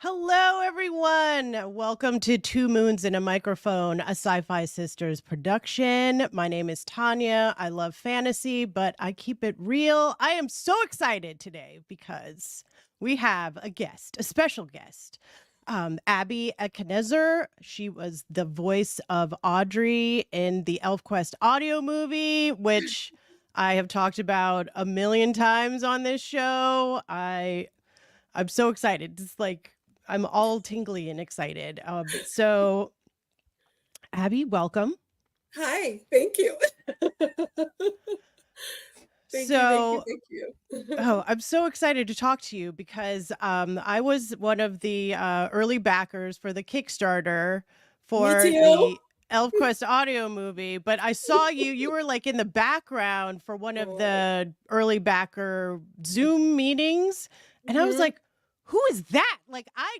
Hello, everyone. Welcome to Two Moons and a Microphone, a SyFy Sisters production. My name is Tanya. I love fantasy, but I keep it real. I am so excited today because we have a guest, a special guest. Abie Ekenezar. She was the voice of Ahdri in the ElfQuest Audio Movie, which I have talked about a million times on this show. I'm so excited. It's like I'm all tingly and excited. So Abie, welcome. Hi, thank you. Thank you, thank you, So, thank you. I'm so excited to talk to you because I was one of the early backers for the Kickstarter Me for too. the ElfQuest Audio Movie, but I saw you. You were like in the background for one of Oh. the early backer Zoom meetings, and I was Mhm. like, "Who is that?" Like I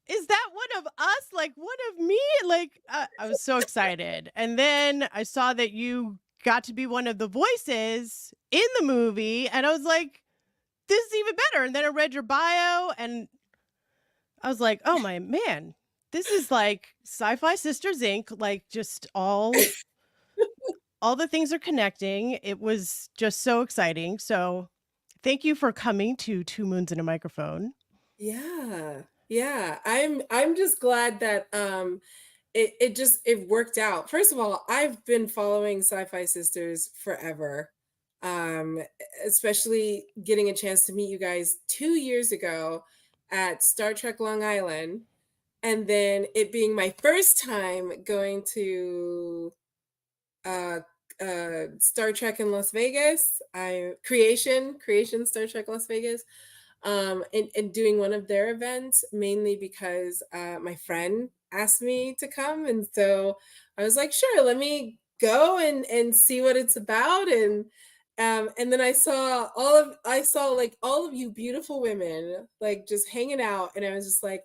is that one of us? Like one of me? Like I was so excited. And then I saw that you got to be one of the voices in the movie. And I was like, this is even better. And then I read your bio and I was like, oh my man, this is like SyFy Sisters Inc. Like just all the things are connecting. It was just so exciting. So thank you for coming to Two Moons and a Microphone. Yeah. Yeah, I'm just glad that, it worked out. First of all, I've been following Sci-Fi Sisters forever, especially getting a chance to meet you guys 2 years ago at Star Trek Long Island, and then it being my first time going to uh Star Trek in Las Vegas. I creation Star Trek Las Vegas. And doing one of their events mainly because my friend asked me to come, and so I was like, sure, let me go and see what it's about. And then I saw like all of you beautiful women like just hanging out, and I was just like,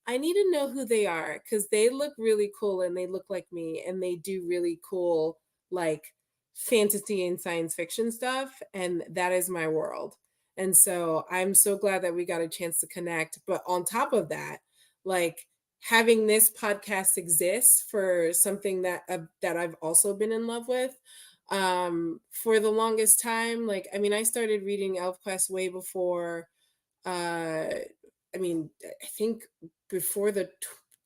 I need to know who they are because they look really cool and they look like me and they do really cool like fantasy and science fiction stuff, and that is my world. And so I'm so glad that we got a chance to connect. But on top of that, like having this podcast exist for something that I've also been in love with for the longest time. Like, I mean, I started reading ElfQuest way before uh I mean, I think before the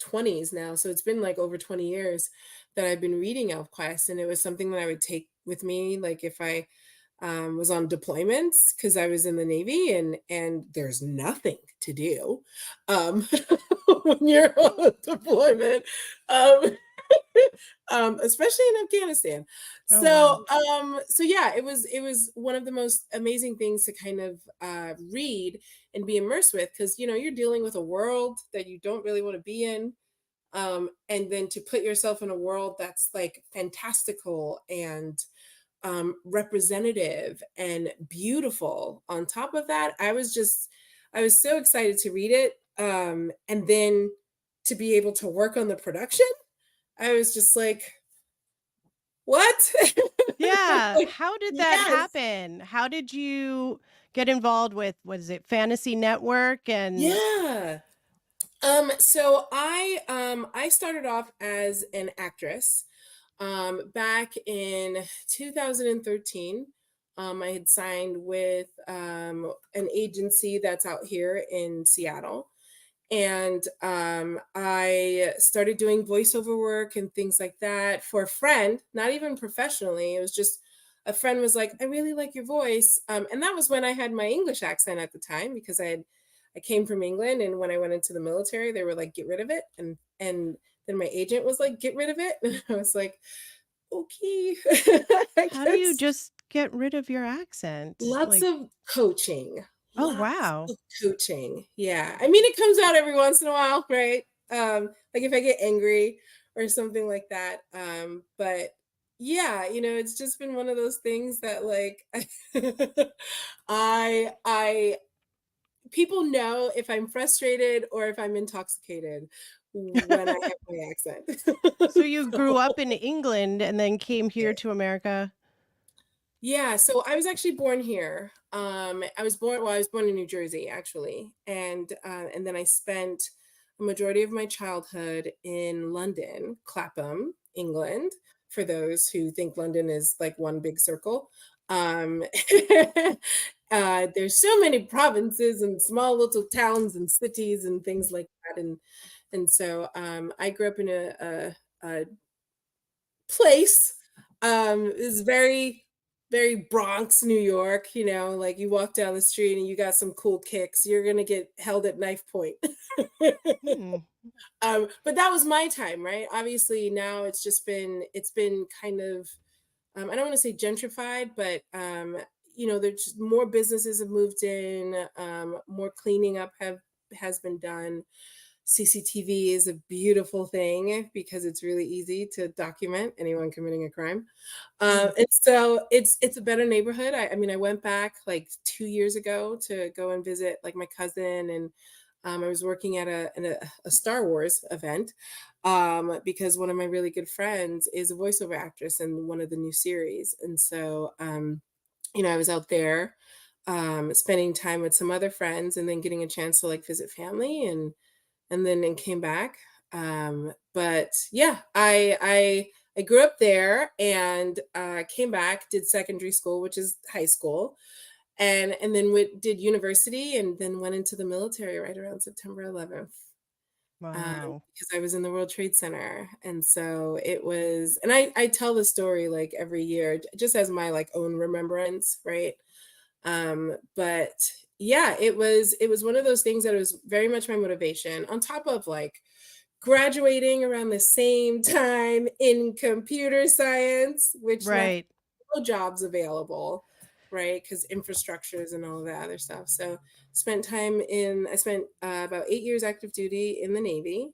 20s now. So it's been like over 20 years that I've been reading ElfQuest, and it was something that I would take with me like if I was on deployments because I was in the Navy, and there's nothing to do when you're on a deployment. Um, especially in Afghanistan. Oh wow. So yeah, it was one of the most amazing things to kind of read and be immersed with because you're dealing with a world that you don't really want to be in, and then to put yourself in a world that's like fantastical and representative and beautiful. On top of that, I was so excited to read it, and then to be able to work on the production. I was just like, what? Yeah. Like, How did that yes. happen? How did you get involved with, what is it, Fantasy Network? And Yeah. I started off as an actress back in 2013. I had signed with an agency that's out here in Seattle. And I started doing voiceover work and things like that for a friend, not even professionally. It was just a friend was like, I really like your voice. And that was when I had my English accent at the time because I came from England, and when I went into the military, they were like, get rid of it. And then my agent was like, get rid of it. And I was like, okay, I how do you guess. just get rid of your accent? Lots Like, of coaching. oh, Lots wow. of coaching. Yeah. I mean, it comes out every once in a while, right? Like if I get angry or something like that. But yeah, it's just been one of those things that like I people know if I'm frustrated or if I'm intoxicated when I have my accent. So you grew So up in England and then came here to America? Yeah, so I was actually born here. I was born in New Jersey actually, and then I spent a majority of my childhood in London, Clapham, England, for those who think London is like one big circle. Um, there's so many provinces and small little towns and cities and things like that, and so I grew up in a place. Is very Bronx, New York, like you walk down the street and you got some cool kicks, you're gonna get held at knife point. Hmm. But that was my time, right? Obviously, now it's been kind of I don't want to say gentrified, but there's just more businesses have moved in, more cleaning up have has been done. CCTV is a beautiful thing because it's really easy to document anyone committing a crime. Mm. And so it's a better neighborhood. I mean, I went back like 2 years ago to go and visit like my cousin, and I was working at a Star Wars event because one of my really good friends is a voiceover actress in one of the new series, and so I was out there spending time with some other friends, and then getting a chance to like visit family, and came back. But yeah, I grew up there and came back, did secondary school, which is high school, and then did university, and then went into the military right around September 11th. Wow. Because I was in the World Trade Center, and so it was, and I tell the story like every year, just as my like own remembrance, right? But yeah, it was one of those things that was very much my motivation, on top of like graduating around the same time in computer science, which left Right. no jobs available, right? Because infrastructures and all of that other stuff. So I spent about 8 years active duty in the Navy,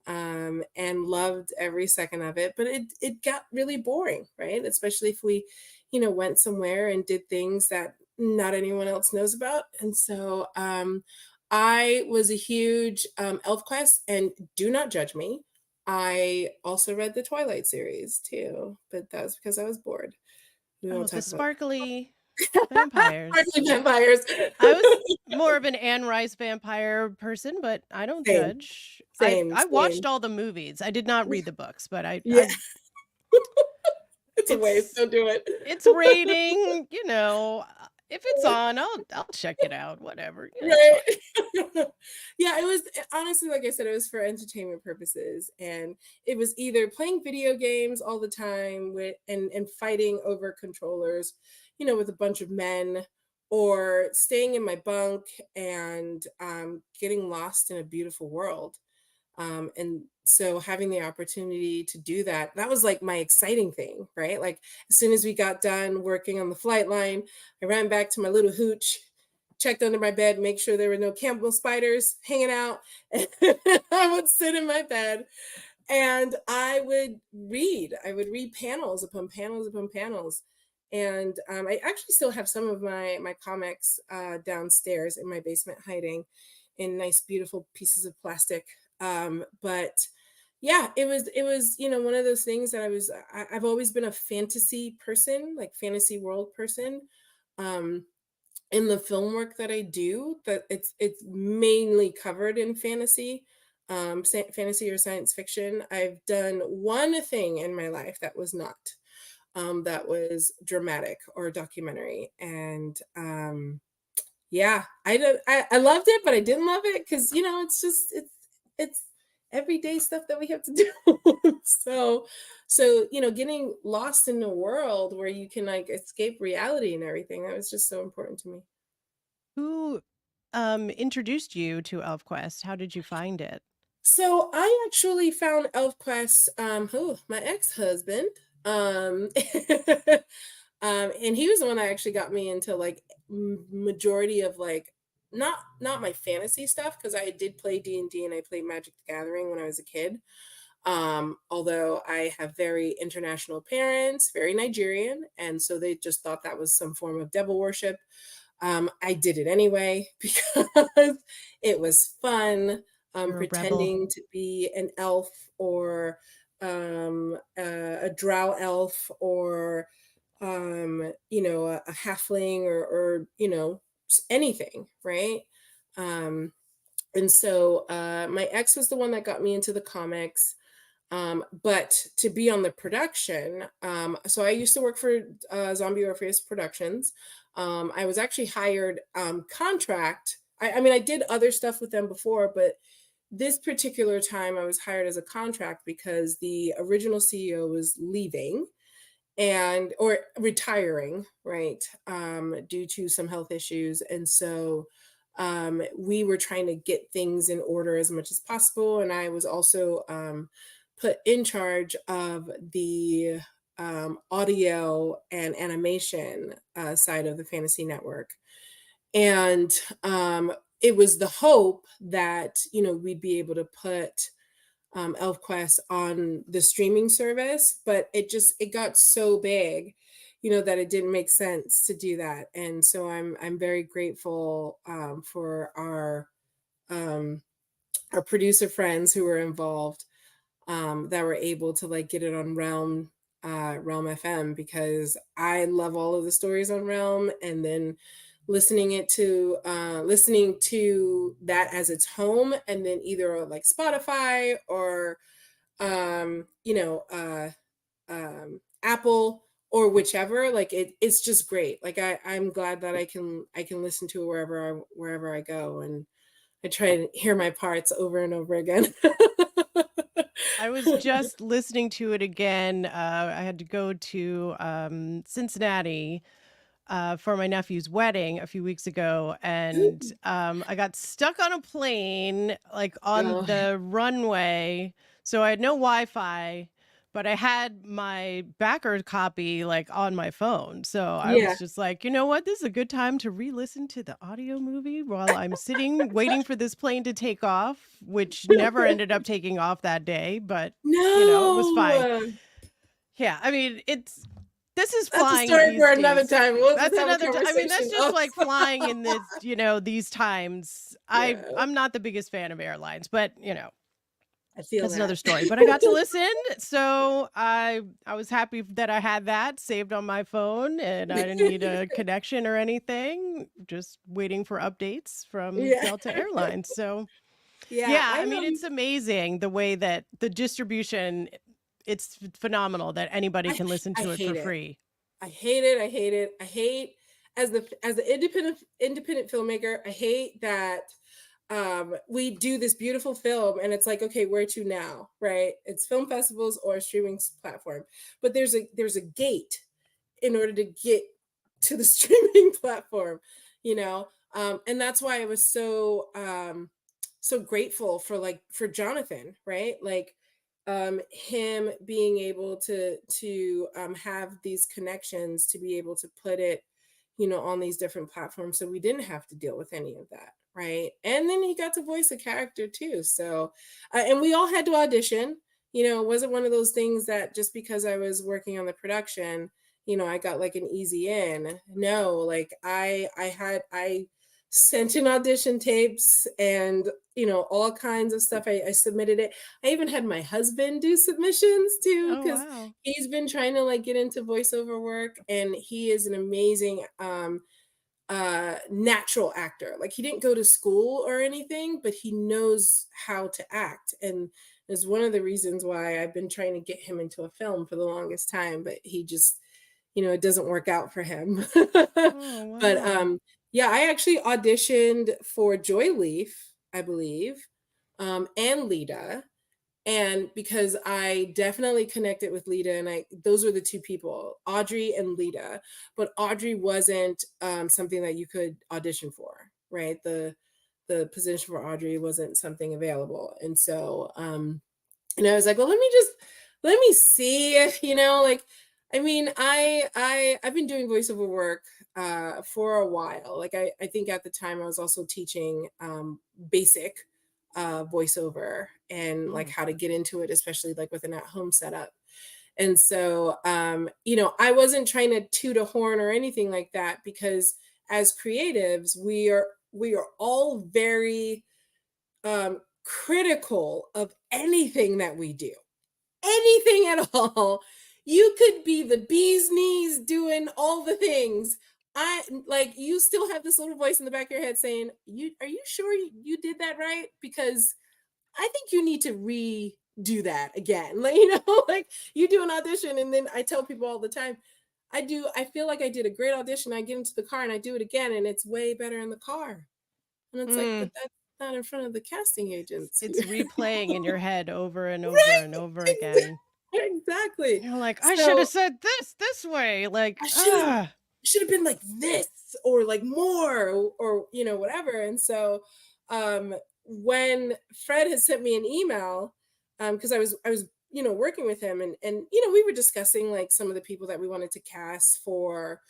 and loved every second of it. But it got really boring, right? Especially if we, went somewhere and did things that not anyone else knows about. And so I was a huge ElfQuest, and do not judge me. I also read the Twilight series too, but that was because I was bored. We Oh, won't the talk about sparkly vampires. Hardly vampires. I was more of an Anne Rice vampire person, but I don't Same, judge. I same, I watched same. all the movies. I did not read the books, but I Yeah, I it's a waste. it's Don't do it. it's rating, if it's on, I'll check it out, whatever. It's Right. fine. Yeah, it was honestly, like I said, it was for entertainment purposes. And it was either playing video games all the time with and fighting over controllers, with a bunch of men, or staying in my bunk and getting lost in a beautiful world. And so having the opportunity to do that, that was like my exciting thing, right? Like as soon as we got done working on the flight line, I ran back to my little hooch, checked under my bed, make sure there were no Campbell spiders hanging out. And I would sit in my bed and I would read. I would read panels upon panels upon panels. And I actually still have some of my comics downstairs in my basement, hiding in nice, beautiful pieces of plastic. But yeah, it was one of those things that I've always been a fantasy person, like fantasy world person. Um, in the film work that I do, that it's mainly covered in fantasy, fantasy or science fiction. I've done one thing in my life that was not, that was dramatic or documentary, and yeah, I loved it, but I didn't love it because it's everyday stuff that we have to do. So getting lost in a world where you can like escape reality and everything, that was just so important to me. Who introduced you to ElfQuest? How did you find it? So I actually found ElfQuest, my ex-husband. Um, and he was the one that actually got me into like majority of like not my fantasy stuff, because I did play D&D and I played Magic the Gathering when I was a kid. Although I have very international parents, very Nigerian, and so they just thought that was some form of devil worship. I did it anyway because it was fun, You're a rebel. pretending to be an elf, or a drow elf, or a halfling or anything, right? Um, and so my ex was the one that got me into the comics. But to be on the production, so I used to work for Zombie Orpheus Productions. I was actually hired contract. I mean, I did other stuff with them before, but this particular time I was hired as a contract because the original CEO was leaving and or retiring, right, due to some health issues. And so we were trying to get things in order as much as possible. And I was also put in charge of the audio and animation side of the Fantasy Network. And it was the hope that, we'd be able to put ElfQuest on the streaming service, but it got so big, that it didn't make sense to do that. And so I'm very grateful for um, our producer friends who were involved, that were able to like get it on Realm FM, because I love all of the stories on Realm, and then listening to that as its home, and then either like Spotify or Apple or whichever, like it's just great. Like I'm glad that I can listen to it wherever I go, and I try to hear my parts over and over again. I was just listening to it again. I had to go to Cincinnati for my nephew's wedding a few weeks ago, and I got stuck on a plane, like on Oh, the runway. So I had no Wi-Fi, but I had my backer copy like on my phone. So I yeah. was just like, you know what? This is a good time to re-listen to the audio movie while I'm sitting waiting for this plane to take off, which never ended up taking off that day, but it was fine. No! Yeah, I mean, this is That's a flying story for these another days. time. We'll just That's have a another I mean, that's conversation. just Oh, like flying in this, these times. yeah. I'm not the biggest fan of airlines, but, I feel that's another that. story. But I got to listen, so I was happy that I had that saved on my phone, and I didn't need a connection or anything, just waiting for updates from Yeah. Delta Airlines. So, Yeah, yeah, I mean, it's amazing the way that the distribution, it's phenomenal that anybody I can listen I to it for hate it. free. I hate it. I hate it. I hate as the independent filmmaker, I hate that we do this beautiful film and it's like, okay, where to now, right? It's film festivals or a streaming platform. But there's a gate in order to get to the streaming platform, you know. And that's why I was so grateful for Jonathan, right? Like him being able to have these connections to be able to put it, on these different platforms, so we didn't have to deal with any of that, right? And then he got to voice a character too. So and we all had to audition. It wasn't one of those things that just because I was working on the production, I got like an easy in. No, like I sent in audition tapes and all kinds of stuff. I submitted it. I even had my husband do submissions too, Oh, because wow. he's been trying to like get into voiceover work, and he is an amazing natural actor. Like he didn't go to school or anything, but he knows how to act, and is one of the reasons why I've been trying to get him into a film for the longest time, but he just, it doesn't work out for him. Oh, But wow. yeah, I actually auditioned for Joy Leaf, I believe, and Lita. And because I definitely connected with Lita, and those were the two people, Audrey and Lita. But Audrey wasn't something that you could audition for, right? The position for Audrey wasn't something available. And so and I was like, well, let me see if, like, I mean, I've been doing voiceover work for a while. Like I think at the time I was also teaching basic voiceover and like Mm. how to get into it, especially like with an at-home setup. And so I wasn't trying to toot a horn or anything like that, because as creatives, we are all very critical of anything that we do, anything at all. you could be the bee's knees doing all the things. I like you still have this little voice in the back of your head saying, "You are you sure you did that right? Because I think you need to redo that again." Like, like you do an audition and then I tell people all the time, I feel like I did a great audition. I get into the car and I do it again and it's way better in the car. And it's like, but Mm, that's not in front of the casting agents who it's replaying in your head over and over and Right. over again. Exactly. You're like, I should have So said this way. Like, I ah, should have been like this or like more or whatever. And so when Fred had sent me an email, because I was working with him and we were discussing like some of the people that we wanted to cast for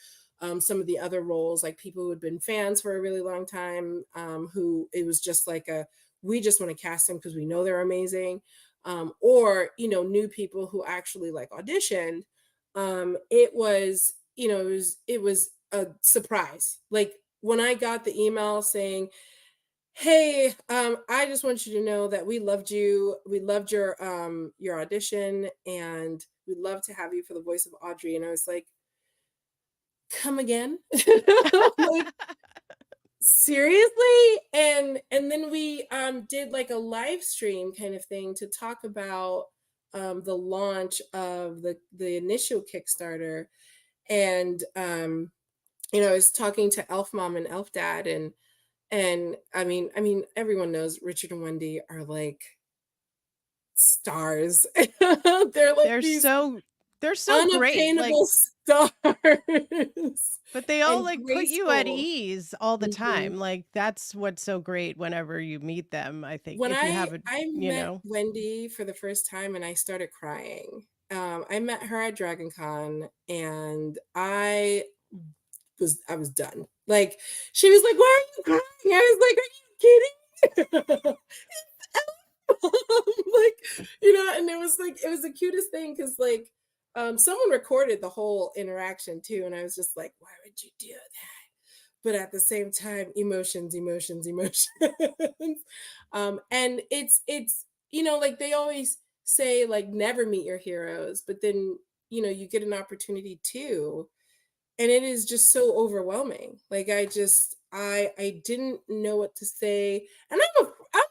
some of the other roles, like people who had been fans for a really long time, who it was just like a we just want to cast them because we know they're amazing, or new people who actually like auditioned. It was it was a surprise. Like when I got the email saying, "Hey, I just want you to know that we loved you. We loved your audition, and we'd love to have you for the voice of Audrey." And I was like, "Come again?" Like, seriously? And then we did like a live stream kind of thing to talk about the launch of the initial Kickstarter. And I was talking to Elf Mom and Elf Dad, and I mean everyone knows Richard and Wendy are like stars. They're like they're these so they're so great. Like, unobtainable stars but they all and like put you at graceful. ease all the Mhm. time. Like that's what's so great whenever you meet them, I think. When If you I have a, I you met know, Wendy for the first time and I started crying. I met her at Dragon Con and I was done. Like she was like, "Why are you crying?" I was like, "Are you kidding?" Like, and it was the cutest thing because like someone recorded the whole interaction too, and I was just like, "Why would you do that?" But at the same time, emotions, emotions, emotions. And it's like they always say like never meet your heroes, but then you get an opportunity to, and it is just so overwhelming. Like I didn't know what to say, and I'm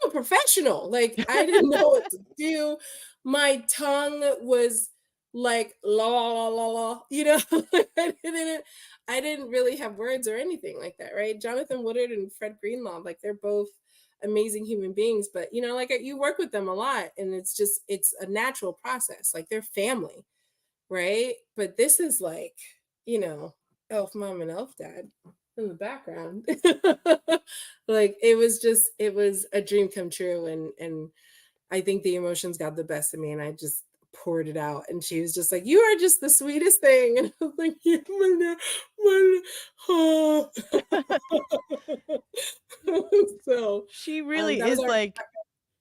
a professional. Like I didn't know what to do. My tongue was like la la la la la. I didn't really have words or anything like that, right? Jonathan Woodard and Fred Greenlaw, like they're both amazing human beings, but like you work with them a lot, and it's a natural process. Like they're family, right? But this is like, you know, Elf Mom and Elf Dad in the background. Like it was a dream come true, and I think the emotions got the best of me and I just poured it out, and she was just like, "You are just the sweetest thing." And I was like, "Yeah, oh." So she really that was is our like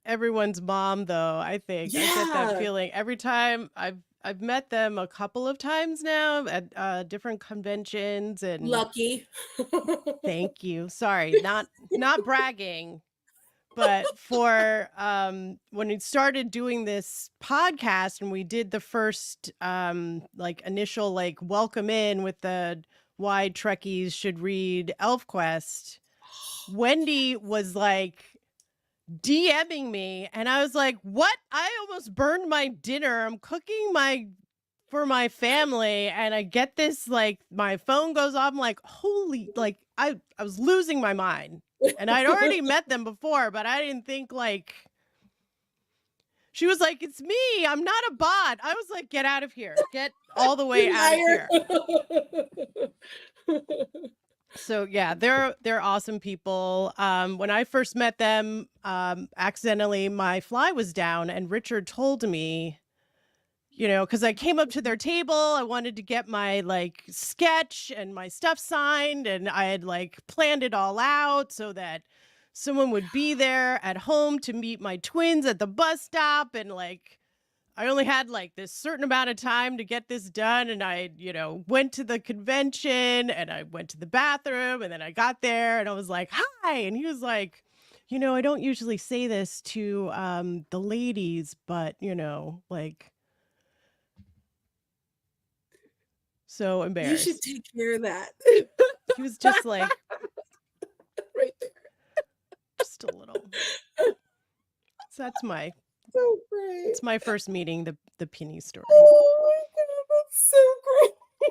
everyone's mom, though. I think I get that yeah, feeling every time. I've met them a couple of times now at different conventions, and lucky. thank you. Sorry, not bragging, but for when we started doing this podcast and we did the first like initial like welcome in with the why Trekkies should read ElfQuest, Wendy was like DMing me and I was like, "What? I almost burned my dinner. I'm cooking my for my family and I get this like my phone goes off. I'm like, "Holy, like I was losing my mind." And I'd already met them before, but I didn't think like she was like, "It's me. I'm not a bot." I was like, "Get out of here. Get all the way You out of liar. here." So yeah, they're awesome people. When I first met them, accidentally my fly was down, and Richard told me, because I came up to their table, I wanted to get my like sketch and my stuff signed, and I had like planned it all out so that someone would be there at home to meet my twins at the bus stop, and like I only had like this certain amount of time to get this done. And I, went to the convention and I went to the bathroom and then I got there and I was like, "Hi." And he was like, "I don't usually say this to the ladies, but, like So You should embarrassed. take care of that. He was just like, Right there. just a little. So So great. it's my first meeting, the Penny story. Oh my God, that's so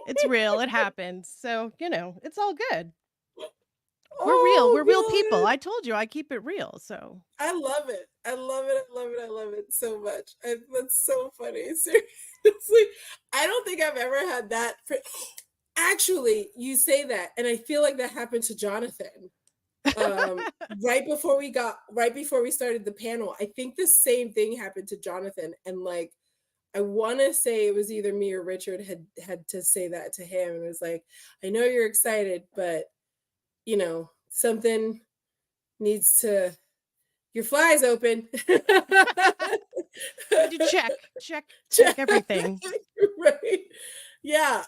It's great. real. It happens. So, it's all good. We're real. Oh We're real people. God. I told you I keep it real. So, I love it. I love it. I love it. I love it so much. That's so funny. Seriously, I don't think I've ever had that. Actually, you say that, and I feel like that happened to Jonathan. Um, right before we started the panel. I think the same thing happened to Jonathan, and like I want to say it was either me or Richard had to say that to him, and it was like, I know you're excited, but something needs to. Your fly's open. need to check everything. Right. Yeah.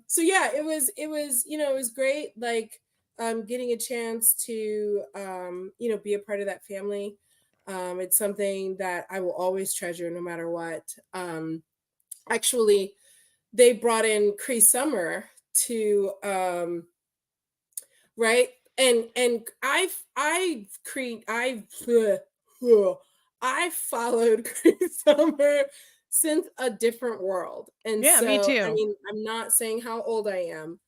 So yeah, it was great, like getting a chance to be a part of that family. It's something that I will always treasure no matter what. Actually, they brought in Cree Summer to right? And I've followed Chris Summer since a different world. And Yeah, me so, I too. mean, I'm not saying how old I am,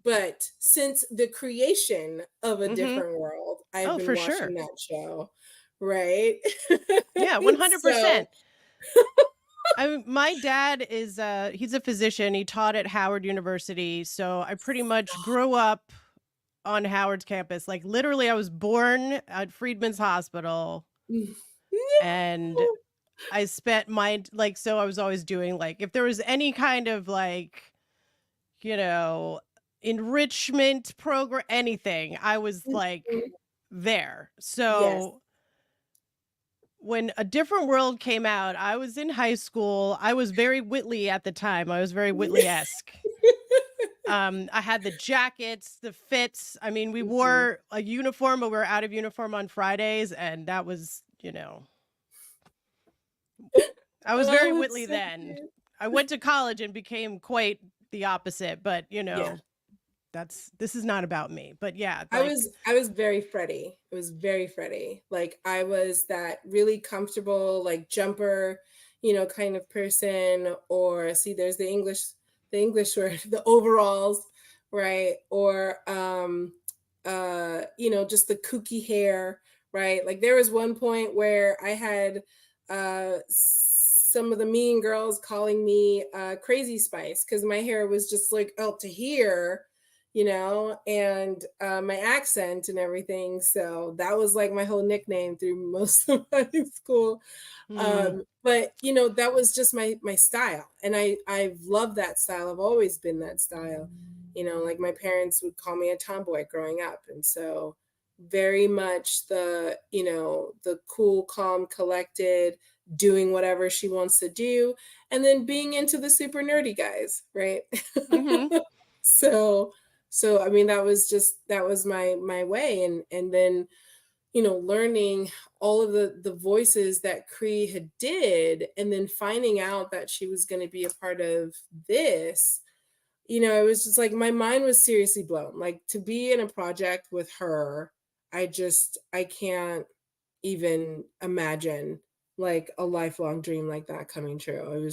but since the creation of a Mhm. different world, I've Oh, been for watching sure. that show, right? Yeah, So, 100%. I mean, my dad is he's a physician. He taught at Howard University, so I pretty much grew up on Howard's campus. Like literally I was born at Freedman's Hospital and no. I spent my like so I was always doing like if there was any kind of like, you know, enrichment program anything, I was like Mhm. there. Yes. So when A Different World came out, I was in high school. I was very Whitley at the time. I was very Whitley-esque. I had the jackets, the fits. I mean, we Mhm. wore a uniform, but we were out of uniform on Fridays, and that was, I was very Oh, it's Whitley so then. cute. I went to college and became quite the opposite, but Yeah. this is not about me. But yeah, I like was I was very Freddie. It was very Freddie. Like I was that really comfortable, like jumper, kind of person. Or see, there's the English word, the overalls, right? Or just the kooky hair, right? Like there was one point where I had some of the mean girls calling me Crazy Spice because my hair was just like out to here, and my accent and everything. So that was like my whole nickname through most of high school. mm, But that was just my style, and I've loved that style. I've always been that style. Like my parents would call me a tomboy growing up, and so very much the cool, calm, collected, doing whatever she wants to do, and then being into the super nerdy guys, right? mhm. so I mean that was my way, and then learning all of the voices that Cree had did, and then finding out that she was going to be a part of this. It was just like my mind was seriously blown. Like to be in a project with her, I can't even imagine like a lifelong dream like that coming true.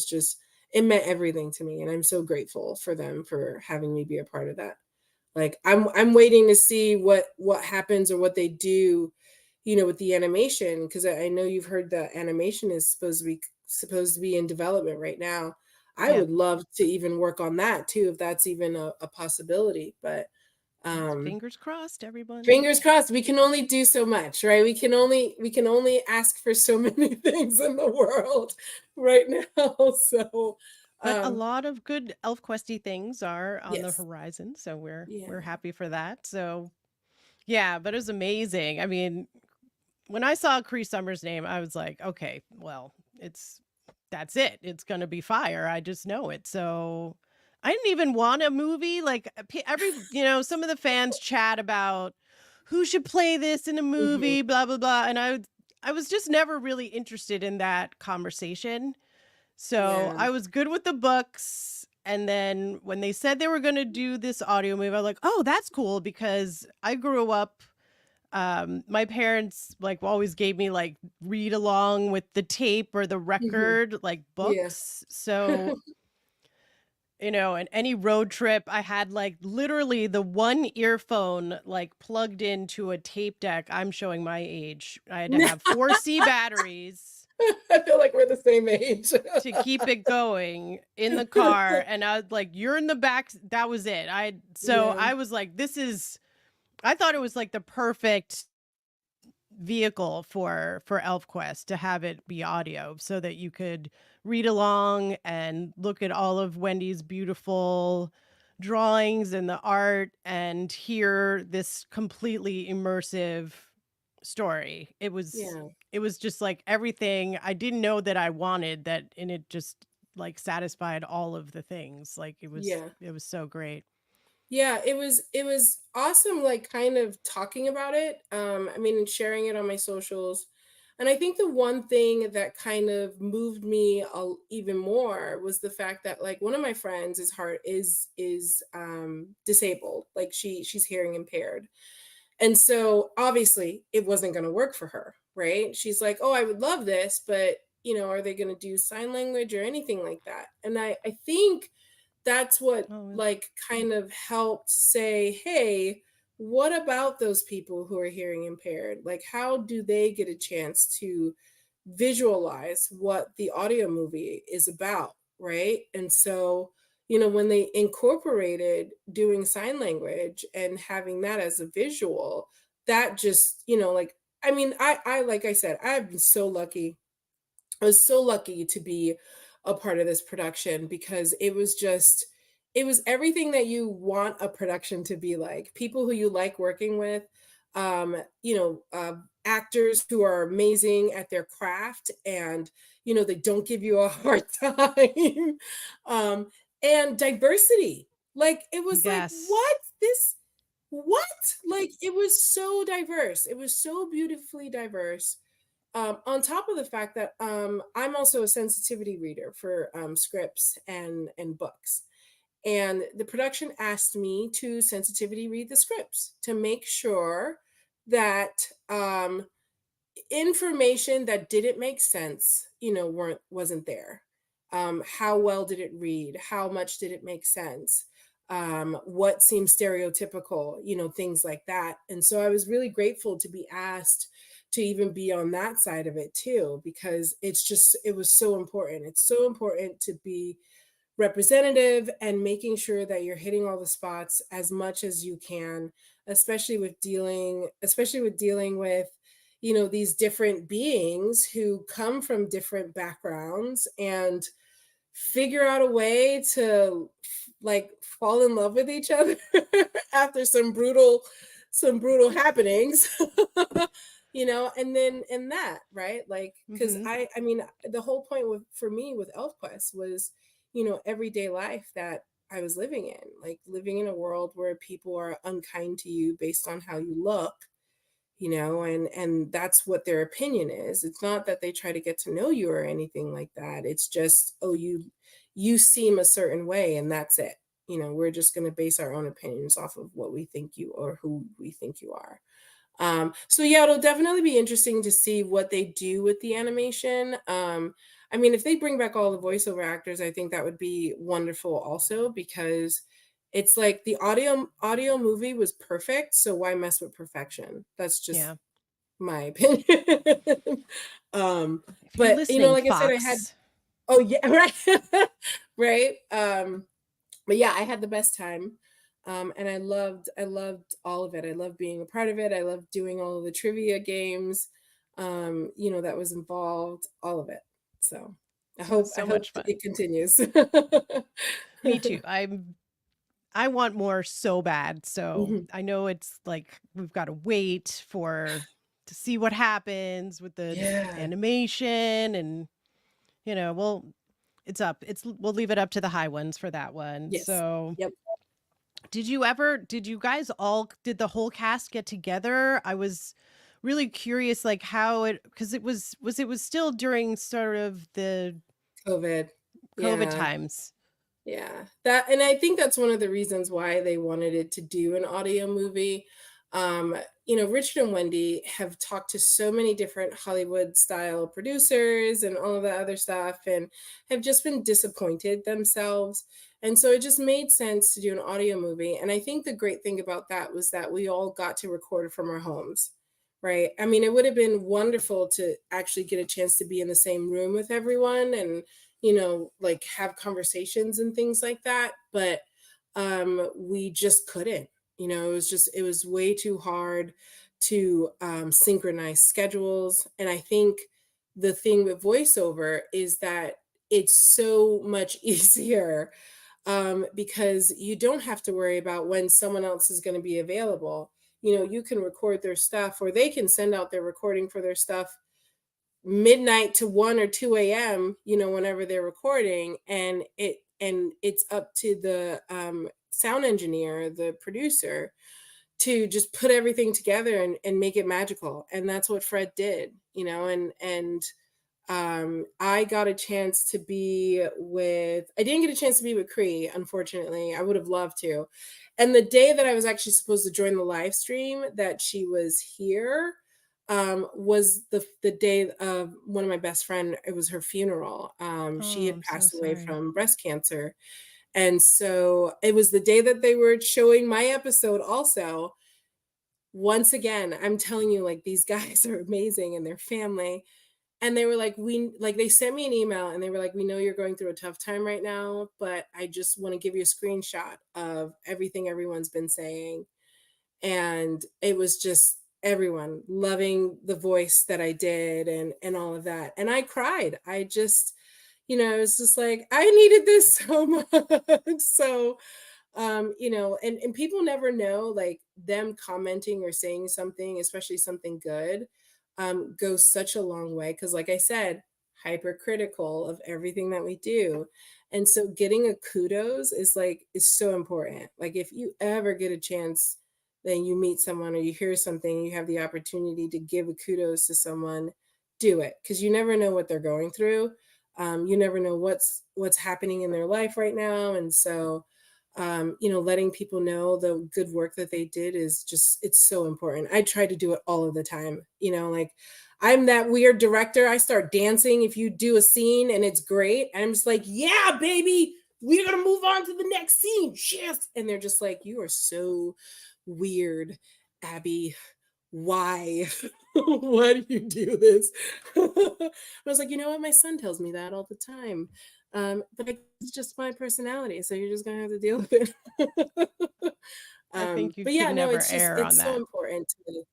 It meant everything to me, and I'm so grateful for them for having me be a part of that. Like I'm waiting to see what happens or what they do, with the animation, because I know you've heard the animation is supposed to be in development right now. I Yeah. would love to even work on that too, if that's even a possibility. But um Fingers crossed, everyone. fingers crossed. We can only do so much, right? We can only ask for so many things in the world right now. So But a um lot of good ElfQuesty things are on the yes. horizon, so we're Yeah. happy for that. So yeah, but it was amazing. I mean, when I saw Cree Summer's name, I was like, okay, well, that's it. It's gonna be fire. I just know it. So I didn't even want a movie. Like some of the fans chat about who should play this in a Mhm. movie, blah blah blah, and I was just never really interested in that conversation. So Yeah. I was good with the books. And then when they said they were going to do this audio movie, I was like, oh, that's cool because I grew up. My parents like always gave me like read along with the tape or the Mhm. record, like Yeah. books. So, and any road trip, I had like literally the one earphone like plugged into a tape deck. I'm showing my age. I had to have 4C batteries I feel like we're the same age. to keep it going in the car. And I was like, you're in the back. That was it. So Yeah. I was like, I thought it was like the perfect vehicle for ElfQuest to have it be audio so that you could read along and look at all of Wendy's beautiful drawings and the art and hear this completely immersive story. Yeah. It was just like everything I didn't know that I wanted that, and it just like satisfied all of the things. Like Yeah. it was so great. Yeah, it was awesome, like, kind of talking about it, I mean, and sharing it on my socials, and I think the one thing that kind of moved me even more was the fact that, like, one of my friends is disabled, like, she's hearing impaired, and so, obviously, it wasn't gonna work for her, right? She's like, "Oh, I would love this, but, are they gonna do sign language or anything like that?" And I think that's what, Oh, like, kind of helped say, "Hey, what about those people who are hearing impaired? Like, how do they get a chance to visualize what the audio movie is about?" Right? And so, when they incorporated doing sign language and having that as a visual, that just, like, I mean, like I said, I've been so lucky. I was so lucky to be a part of this production because it was everything that you want a production to be like. People who you like working with, actors who are amazing at their craft and, they don't give you a hard time. um, and diversity. Like, it was like, yes. what? What? Like, it was so diverse. It was so beautifully diverse, on top of the fact that I'm also a sensitivity reader for scripts and books, and the production asked me to sensitivity read the scripts to make sure that information that didn't make sense, wasn't there. How well did it read? How much did it make sense? What seems stereotypical? Things like that. And so I was really grateful to be asked to even be on that side of it too, because it was so important. It's so important to be representative and making sure that you're hitting all the spots as much as you can, especially with dealing with, these different beings who come from different backgrounds and figure out a way to like fall in love with each other after some brutal happenings. And that, right? Like, because Mhm. I mean, the whole point for me with ElfQuest was, everyday life that I was living in, like living in a world where people are unkind to you based on how you look, and that's what their opinion is. It's not that they try to get to know you or anything like that. It's just, oh, you seem a certain way and that's it. We're just going to base our own opinions off of what we think you or who we think you are. So yeah, it'll definitely be interesting to see what they do with the animation. I mean, if they bring back all the voiceover actors, I think that would be wonderful also, because it's like the audio movie was perfect, so why mess with perfection? That's just Yeah. my opinion. um, If you're but listening, like I said, I had Fox. oh yeah, right. Right. But yeah, I had the best time. And I loved all of it. I loved being a part of it. I loved doing all of the trivia games, that was involved, all of it. So It was I so hope much fun. it continues. Me too. I want more so bad. So Mhm. I know it's like we've got to wait for to see what happens with the Yeah. animation and well it's up. We'll leave it up to the high ones for that one. Yes. So Yep. did you guys all did the whole cast get together? I was really curious like how it because it was still during sort of the COVID. COVID Yeah. times. Yeah, and I think that's one of the reasons why they wanted it to do an audio movie. Um, Richard and Wendy have talked to so many different Hollywood style producers and all of that other stuff and have just been disappointed themselves. And so it just made sense to do an audio movie. And I think the great thing about that was that we all got to record from our homes, right? I mean, it would have been wonderful to actually get a chance to be in the same room with everyone and like have conversations and things like that. But we just couldn't. It was way too hard to synchronize schedules. And I think the thing with voiceover is that it's so much easier because you don't have to worry about when someone else is going to be available. You can record their stuff, or they can send out their recording for their stuff midnight to 1 or 2 a.m., whenever they're recording, and it's up to the sound engineer, the producer, to just put everything together and make it magical. And that's what Fred did, and I got a chance to be with I didn't get a chance to be with Cree, unfortunately. I would have loved to. And the day that I was actually supposed to join the live stream that she was here, was the day of one of my best friend. It was her funeral. She Oh, had I'm so passed away sorry. from breast cancer. And so it was the day that they were showing my episode also. Once again, I'm telling you, like, these guys are amazing and their family. And they were like, they sent me an email and they were like, we know you're going through a tough time right now, but I just want to give you a screenshot of everything everyone's been saying. And it was just everyone loving the voice that I did and all of that. And I cried. I just, it was just like, I needed this so much. So and people never know, like, them commenting or saying something, especially something good, goes such a long way, because like I said, hypercritical of everything that we do. And so getting a kudos is so important. Like, if you ever get a chance, then you meet someone or you hear something, you have the opportunity to give a kudos to someone, do it, because you never know what they're going through. You never know what's happening in their life right now. And so letting people know the good work that they did is just, it's so important. I try to do it all of the time. Like, I'm that weird director. I start dancing if you do a scene and it's great. And I'm just like, yeah, baby, we're going to move on to the next scene. Yes. And they're just like, you are so weird, Abie. Why? Why do you do this? I was like, you know what? My son tells me that all the time. But it's just my personality, so you're just gonna have to deal with it. I think you But should yeah, no, never err on it's so that. important to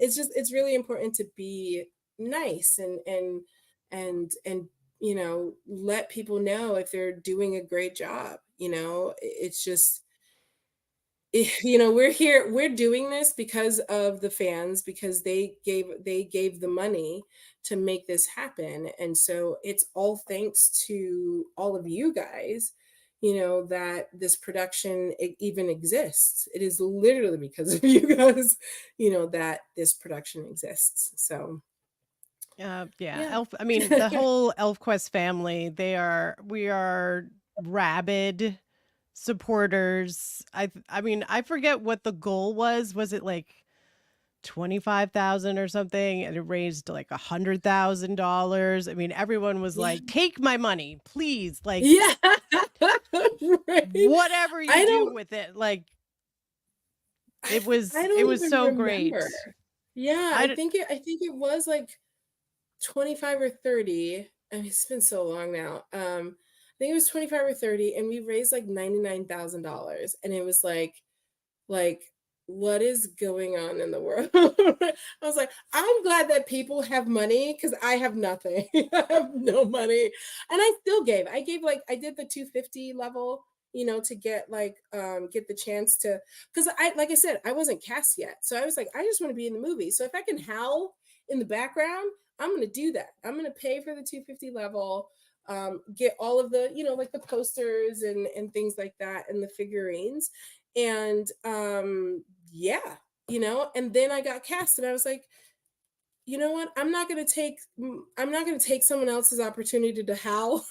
it's really important to be nice and let people know if they're doing a great job. It's just we're doing this because of the fans, because they gave the money to make this happen. And so it's all thanks to all of you guys, that this production even exists. It is literally because of you guys, that this production exists. So Yeah, yeah. Elf. I mean, the whole ElfQuest family. We are rabid supporters. I mean, I forget what the goal was. Was it like 25,000 or something? And it raised like $100,000. I mean, everyone was Yeah. like, "Take my money, please!" Like, Yeah. Right. whatever you I do don't with it. Like, I I it don't was even so remember. great. Yeah, I d- I think it was like 25 or 30. I mean, it's been so long now. I think it was 25 or 30, and we raised like $99,000. And it was like, what is going on in the world? I was like, I'm glad that people have money, because I have nothing. I have no money. And I still gave. I did the 250 level, to get the chance to, because like I said, I wasn't cast yet. So I was like, I just want to be in the movie. So if I can howl in the background, I'm gonna do that. I'm gonna pay for the 250 level, get all of the, like the posters and things like that, and the figurines. And yeah, and then I got cast, and I was like, you know what? I'm not gonna take someone else's opportunity to howl.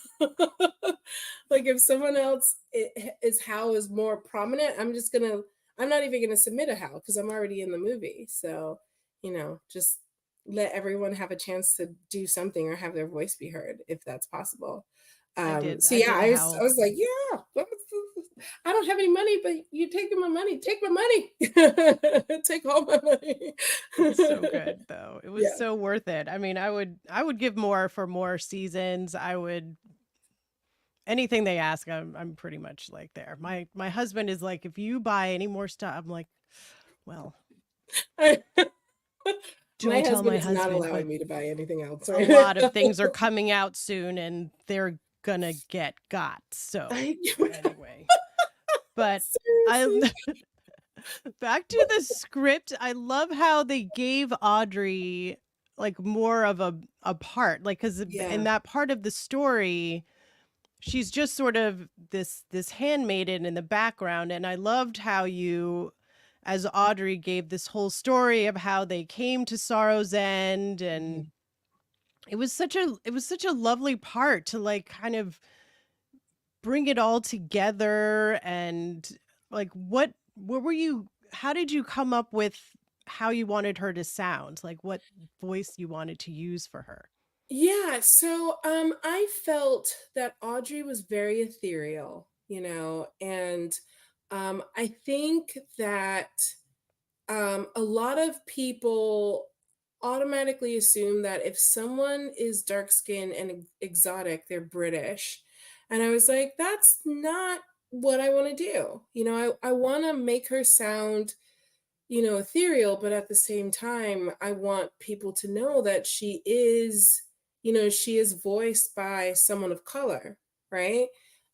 Like if someone else is howl is more prominent, I'm not even gonna submit a howl because I'm already in the movie. So, just let everyone have a chance to do something or have their voice be heard if that's possible. So I yeah, did I howl. was like, yeah, I don't have any money, but you taking my money. Take my money. Take all my money. It was so good though. It was Yeah. so worth it. I mean, I would give more for more seasons. I would anything they ask, I'm pretty much like there. My husband is like, if you buy any more stuff, I'm like, well, My don't tell husband my is not husband, allowing but me to buy anything else a right lot of now. things are coming out soon and they're gonna get got. So I anyway. But seriously. I back to the script. I love how they gave Audrey like more of a part. Like cuz in Yeah. that part of the story, she's just sort of this handmaiden in the background, and I loved how you as Audrey gave this whole story of how they came to Sorrow's End, and Mhm. it was such a lovely part to like kind of bring it all together. And like what were you how did you come up with how you wanted her to sound, like what voice you wanted to use for her? Yeah, so, I felt that Audrey was very ethereal, and, I think that a lot of people automatically assume that if someone is dark skinned and exotic, they're British. And I was like, that's not what I want to do. I want to make her sound, ethereal, but at the same time, I want people to know that she is voiced by someone of color, right?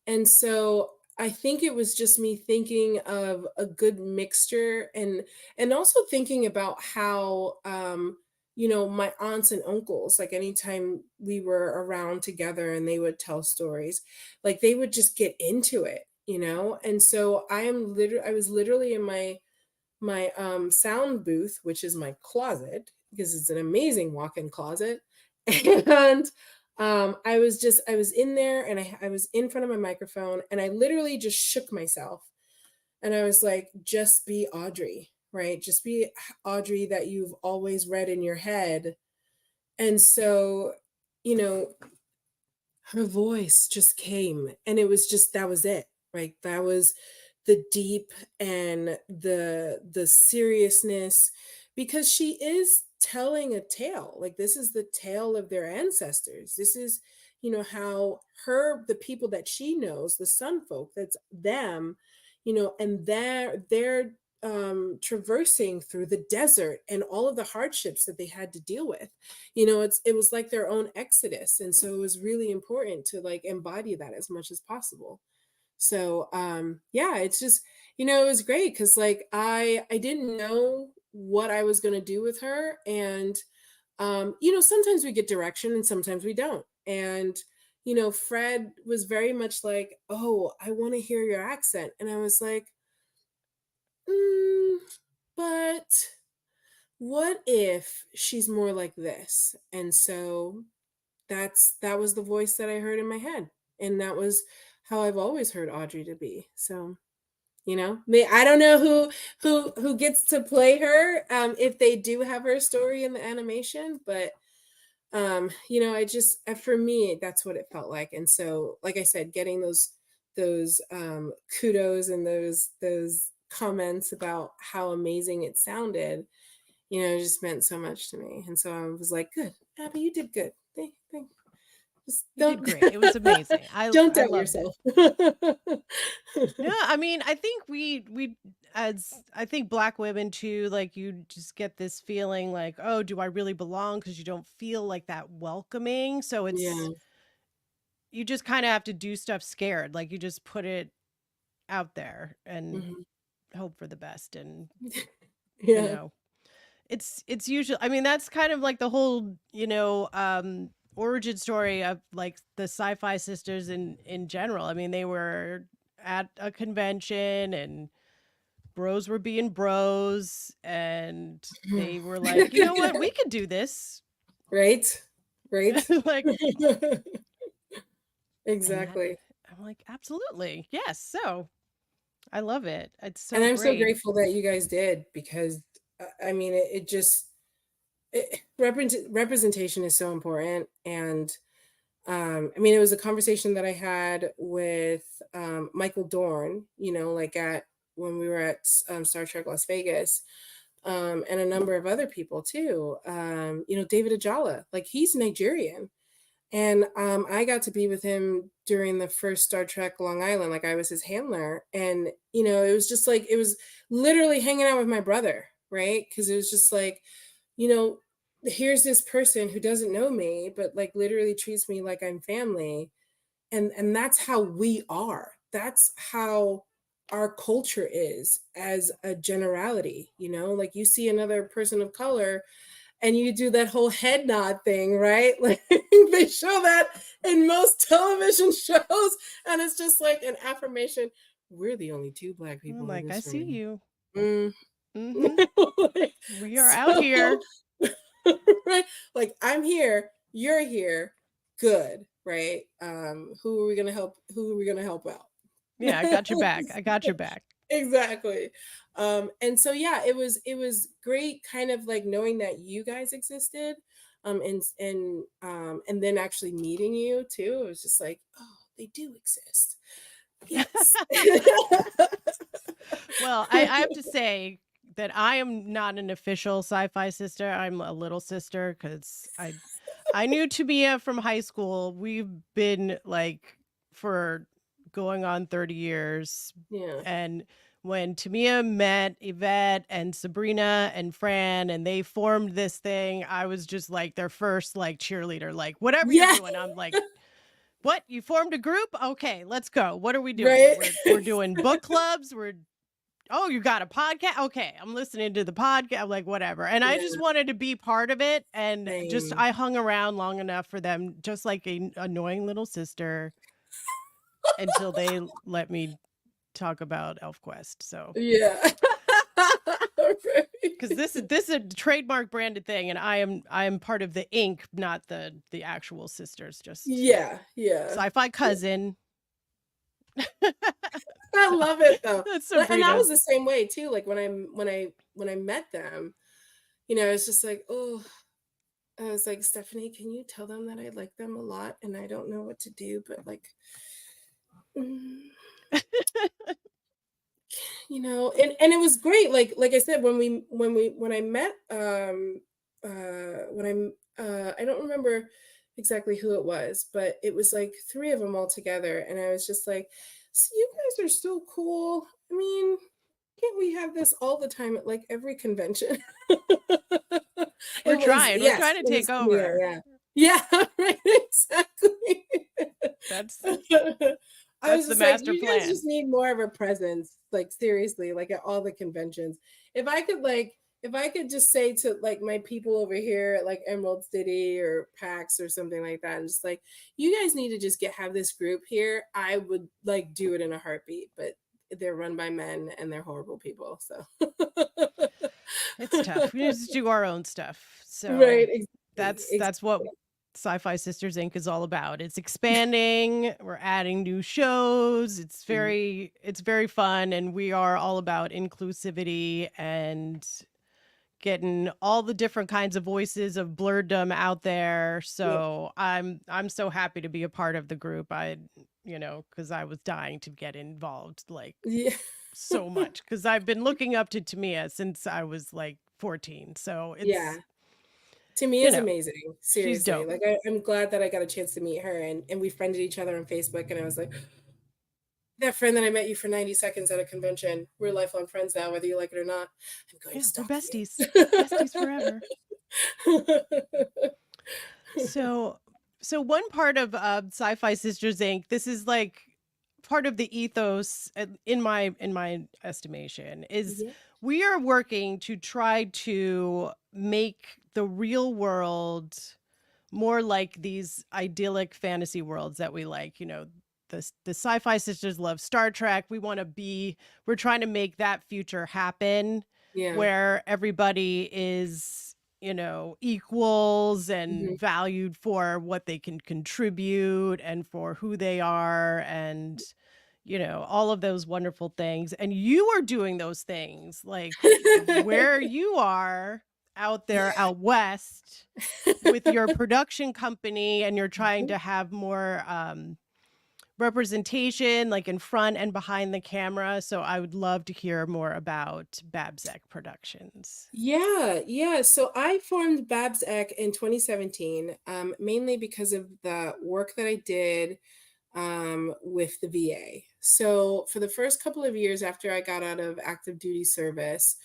And so I think it was just me thinking of a good mixture and also thinking about how my aunts and uncles, like anytime we were around together and they would tell stories, like they would just get into it. And so I was literally in my sound booth, which is my closet, because it's an amazing walk-in closet. And I was in there and I was in front of my microphone and I literally just shook myself. And I was like, just be Audrey, right? Just be Audrey that you've always read in your head. And so, you know, her voice just came and it was just that was it. Right? That was the deep and the seriousness, because she is telling a tale. Like this is the tale of their ancestors. This is, how the people that she knows, the sun folk, that's them, and they're traversing through the desert and all of the hardships that they had to deal with. It was like their own exodus, and so it was really important to like embody that as much as possible. So yeah, it's just, it was great because like I didn't know what I was going to do with her. And sometimes we get direction and sometimes we don't. And Fred was very much like, oh, I want to hear your accent. And I was like, mm, but what if she's more like this? And so that was the voice that I heard in my head. And that was how I've always heard Audrey to be. So, I don't know who gets to play her, if they do have her story in the animation, but I just for me, that's what it felt like. And so, like I said, getting those kudos and those comments about how amazing it sounded, just meant so much to me. And so I was like, good, Abby, you did good. Just You did don't great. It was amazing. don't I doubt loved it. yourself. No, I mean, I think we as I think black women too, like you just get this feeling like, oh, do I really belong? Because you don't feel like that welcoming. So Yeah. you just kind of have to do stuff scared. Like you just put it out there and Mhm. hope for the best. And you Yeah. know, it's usually, I mean, that's kind of like the whole, origin story of like the SyFy sisters in general. I mean, they were at a convention and bros were being bros, and they were like, you know what, we could do this. Right? Right? Like, and that, Exactly. I'm like, absolutely. Yes. So I love it. It's And so I'm so great. grateful that you guys did because, I mean, it just representation is so important. And I mean, it was a conversation that I had with Michael Dorn, you know, like at when we were at Star Trek Las Vegas, and a number of other people too. You know, David Ajala, like he's Nigerian. And I got to be with him during the first Star Trek Long Island. Like I was his handler. And, you know, it was just like, it was literally hanging out with my brother, right? Because it was just like, you know, here's this person who doesn't know me, but like literally treats me like I'm family. And that's how we are. That's how our culture is as a generality, you know, like you see another person of color and you do that whole head nod thing, right? Like they show that in most television shows, and it's just like an affirmation. We're the only two black I'm people in like, I this see room. you. Mm. Hmm. Like, We are out so, here. right? Like I'm here, you're here, good, right? Who are we gonna help? Who are we gonna help out? Yeah, I got your back. I got your back. Exactly. And so yeah, it was great kind of like knowing that you guys existed, and then actually meeting you too. It was just like, oh, they do exist. Yes. Well, I have to say that I am not an official sci-fi sister. I'm a little sister because I knew Tamia from high school. We've been like for going on 30 years. Yeah. And when Tamia met Yvette and Sabrina and Fran and they formed this thing, I was just like their first like cheerleader, like whatever you're Yeah. doing. I'm like, what? You formed a group? Okay, let's go. What are we doing? Right. We're doing book clubs. Oh, you got a podcast? Okay, I'm listening to the podcast. I'm like, whatever. And I Yeah. just wanted to be part of it. And just, Same. I hung around long enough for them, just like a annoying little sister, until they let me talk about ElfQuest. So, Yeah. because Right. this is a trademark branded thing, and I am part of the Inc, not the actual sisters, just Yeah. Yeah. sci-fi cousin. I love it though. That's And I Sabrina. was the same way too. Like when I met them, you know, it's just like, oh, I was like, Stephanie, can you tell them that I like them a lot and I don't know what to do, but like, mm, you know, and it was great. Like I said, when I met when I don't remember exactly who it was, but it was like three of them all together, and I was just like, so you guys are so cool. I mean, can't we have this all the time at like every convention? We're It was, trying. We're yes, trying to it was take clear, over. yeah. Yeah, right, exactly. That's I was that's the just like, master you guys plan. just need more of a presence, like seriously, like at all the conventions. If I could just say to like my people over here at like Emerald City or PAX or something like that, and just like, you guys need to just have this group here, I would like do it in a heartbeat. But they're run by men and they're horrible people. So It's tough. We just do our own stuff. right, So exactly. that's what SyFy Sisters Inc. is all about. It's expanding. We're adding new shows. Exactly. It's very fun, and we are all about inclusivity and getting all the different kinds of voices of blurredom out there. Yeah. So I'm so happy to be a part of the group. Because I was dying to get involved, like Yeah. so much, because I've been looking up to Tamia since I was like 14. So Yeah. it's, To me you is know, amazing. she's Seriously. dope. Like I'm glad that I got a chance to meet her, and we friended each other on Facebook, and I was like, that friend that I met you for 90 seconds at a convention, we're lifelong friends now, whether you like it or not. I'm going to Yeah, we're stalk besties. Besties forever. you. So one part of SyFy Sisters Inc. This is like part of the ethos, in my estimation, is Yeah. we are working to try to make the real world more like these idyllic fantasy worlds that we like. the SyFy Sisters love Star Trek. We're trying to make that future happen Yeah. where everybody is, equals and Mhm. valued for what they can contribute and for who they are and all of those wonderful things. And you are doing those things like where you are out there out west with your production company, and you're trying to have more representation like in front and behind the camera. So I would love to hear more about Babsek Productions. Yeah, yeah. So I formed Babs Eck in 2017, mainly because of the work that I did with the VA. So for the first couple of years after I got out of active duty service,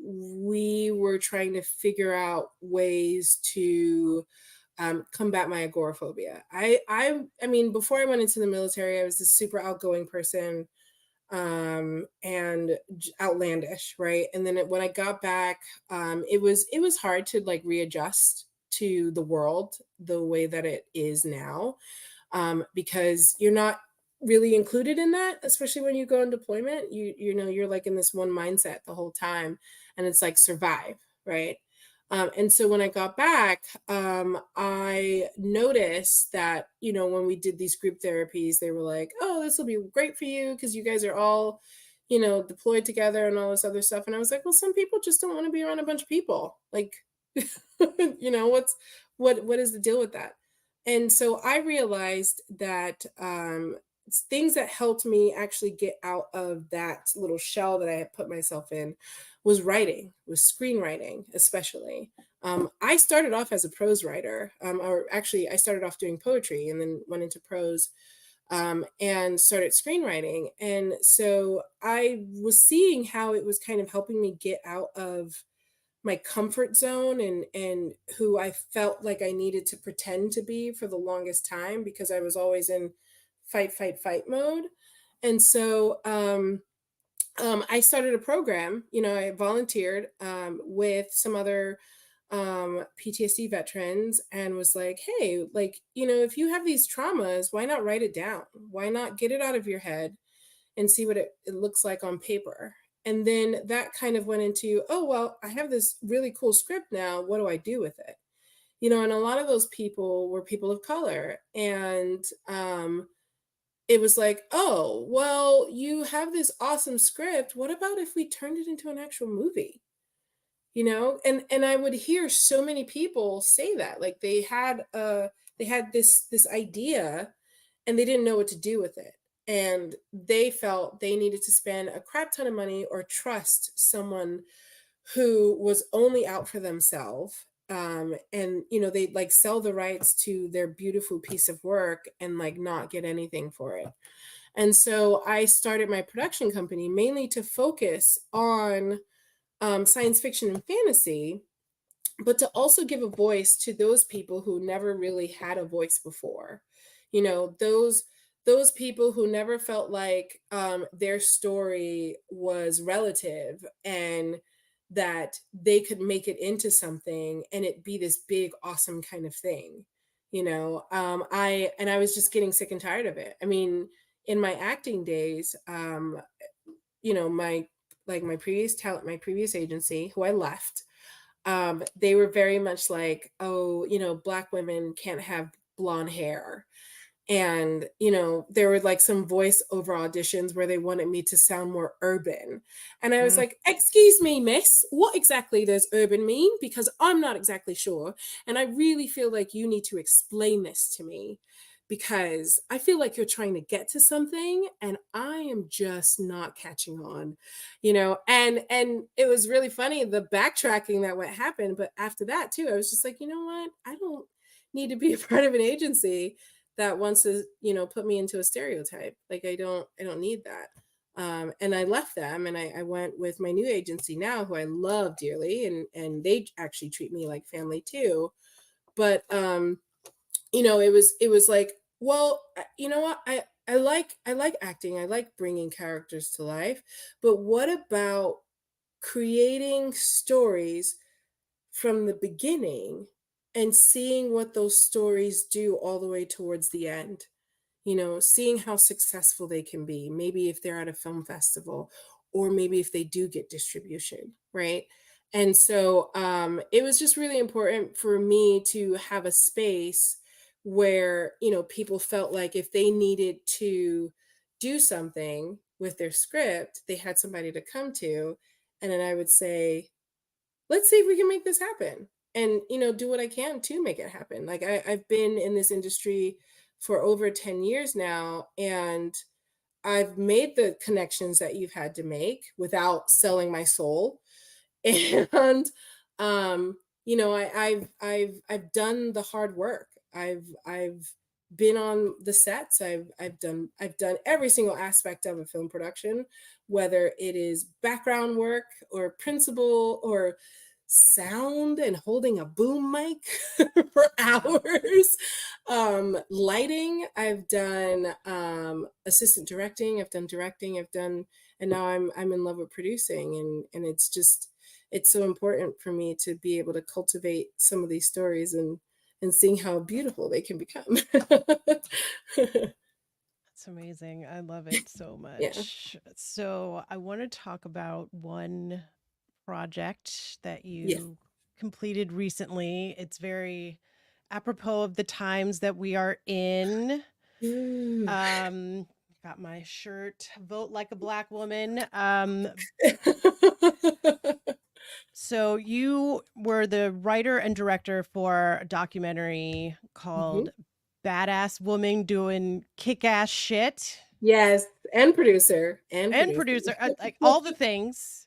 we were trying to figure out ways to combat my agoraphobia. I mean, before I went into the military, I was this super outgoing person, and outlandish, right? And then when I got back, it was hard to like readjust to the world the way that it is now, because you're not really included in that, especially when you go on deployment. You're like in this one mindset the whole time, and it's like survive, right? And so when I got back, I noticed that, when we did these group therapies, they were like, oh, this will be great for you because you guys are all, deployed together and all this other stuff. And I was like, well, some people just don't want to be around a bunch of people. Like, what is the deal with that? And so I realized that things that helped me actually get out of that little shell that I had put myself in was writing, was screenwriting, especially. I started off as a prose writer, or actually, I started off doing poetry and then went into prose, and started screenwriting. And so I was seeing how it was kind of helping me get out of my comfort zone and who I felt like I needed to pretend to be for the longest time because I was always in fight, fight, fight mode. And so I started a program. I volunteered with some other PTSD veterans and was like, hey, like, if you have these traumas, why not write it down? Why not get it out of your head and see what it looks like on paper? And then that kind of went into, oh, well, I have this really cool script now. What do I do with it? And a lot of those people were people of color. And it was like, oh, well, you have this awesome script. What about if we turned it into an actual movie? And I would hear so many people say that, like they had this idea and they didn't know what to do with it, and they felt they needed to spend a crap ton of money or trust someone who was only out for themselves, and they'd like sell the rights to their beautiful piece of work and like not get anything for it. And so I started my production company mainly to focus on science fiction and fantasy, but to also give a voice to those people who never really had a voice before. Those people who never felt like their story was relative and that they could make it into something and it be this big, awesome kind of thing. I was just getting sick and tired of it. I mean, in my acting days, my my previous talent, my previous agency, who I left, they were very much like, oh, Black women can't have blonde hair. And, there were like some voiceover auditions where they wanted me to sound more urban. And I was Mm. like, excuse me, miss, what exactly does urban mean? Because I'm not exactly sure. And I really feel like you need to explain this to me because I feel like you're trying to get to something and I am just not catching on, and it was really funny the backtracking that what happened. But after that too, I was just like, you know what? I don't need to be a part of an agency that wants to, put me into a stereotype. Like I don't need that. And I left them and I went with my new agency now, who I love dearly, and they actually treat me like family too. But it was like, well, you know what? I like acting. I like bringing characters to life. But what about creating stories from the beginning and seeing what those stories do all the way towards the end? seeing how successful they can be, maybe if they're at a film festival, or maybe if they do get distribution, right? And so it was just really important for me to have a space where, people felt like if they needed to do something with their script, they had somebody to come to. And then I would say, let's see if we can make this happen, and do what I can to make it happen. Like I've been in this industry for over 10 years now, and I've made the connections that you've had to make without selling my soul. And I've done the hard work. I've been on the sets. I've done every single aspect of a film production, whether it is background work or principal or sound and holding a boom mic for Wow. hours. Lighting, I've done assistant directing, I've done directing, and now I'm in love with producing, and it's so important for me to be able to cultivate some of these stories and seeing how beautiful they can become. That's amazing. I love it so Yeah. much. So, I want to talk about one project that Yes. you completed recently. It's very apropos of the times that we are in. Ooh. Um, got my shirt, Vote Like a Black Woman. So you were the writer and director for a documentary Mhm. called Badass Woman Doing Kick-Ass Shit, Yes, and producer, and and producer. producer, like all the things.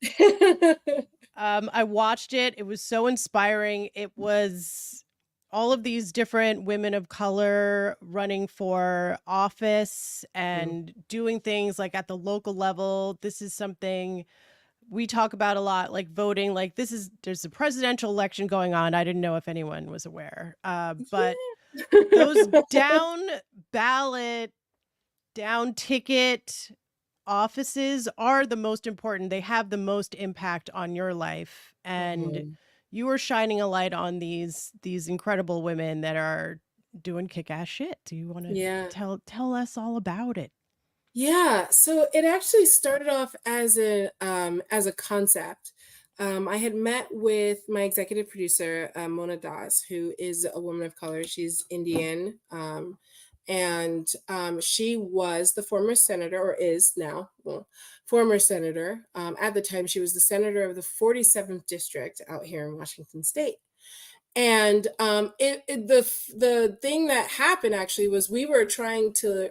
I watched it. It was so inspiring. It was all of these different women of color running for office Mhm. and doing things like at the local level. This is something we talk about a lot, like voting. Like there's a presidential election going on. I didn't know if anyone was aware. But those Yeah. down ballot, down ticket offices are the most important. They have the most impact on your life. And Mhm. you are shining a light on these incredible women that are doing kick-ass shit. Do you want to Yeah. tell us all about it? Yeah, so it actually started off as a concept. I had met with my executive producer, Mona Das, who is a woman of color. She's Indian, and she was the former senator, or is now, well, former senator. At the time, she was the senator of the 47th district out here in Washington State. And the thing that happened actually was we were trying to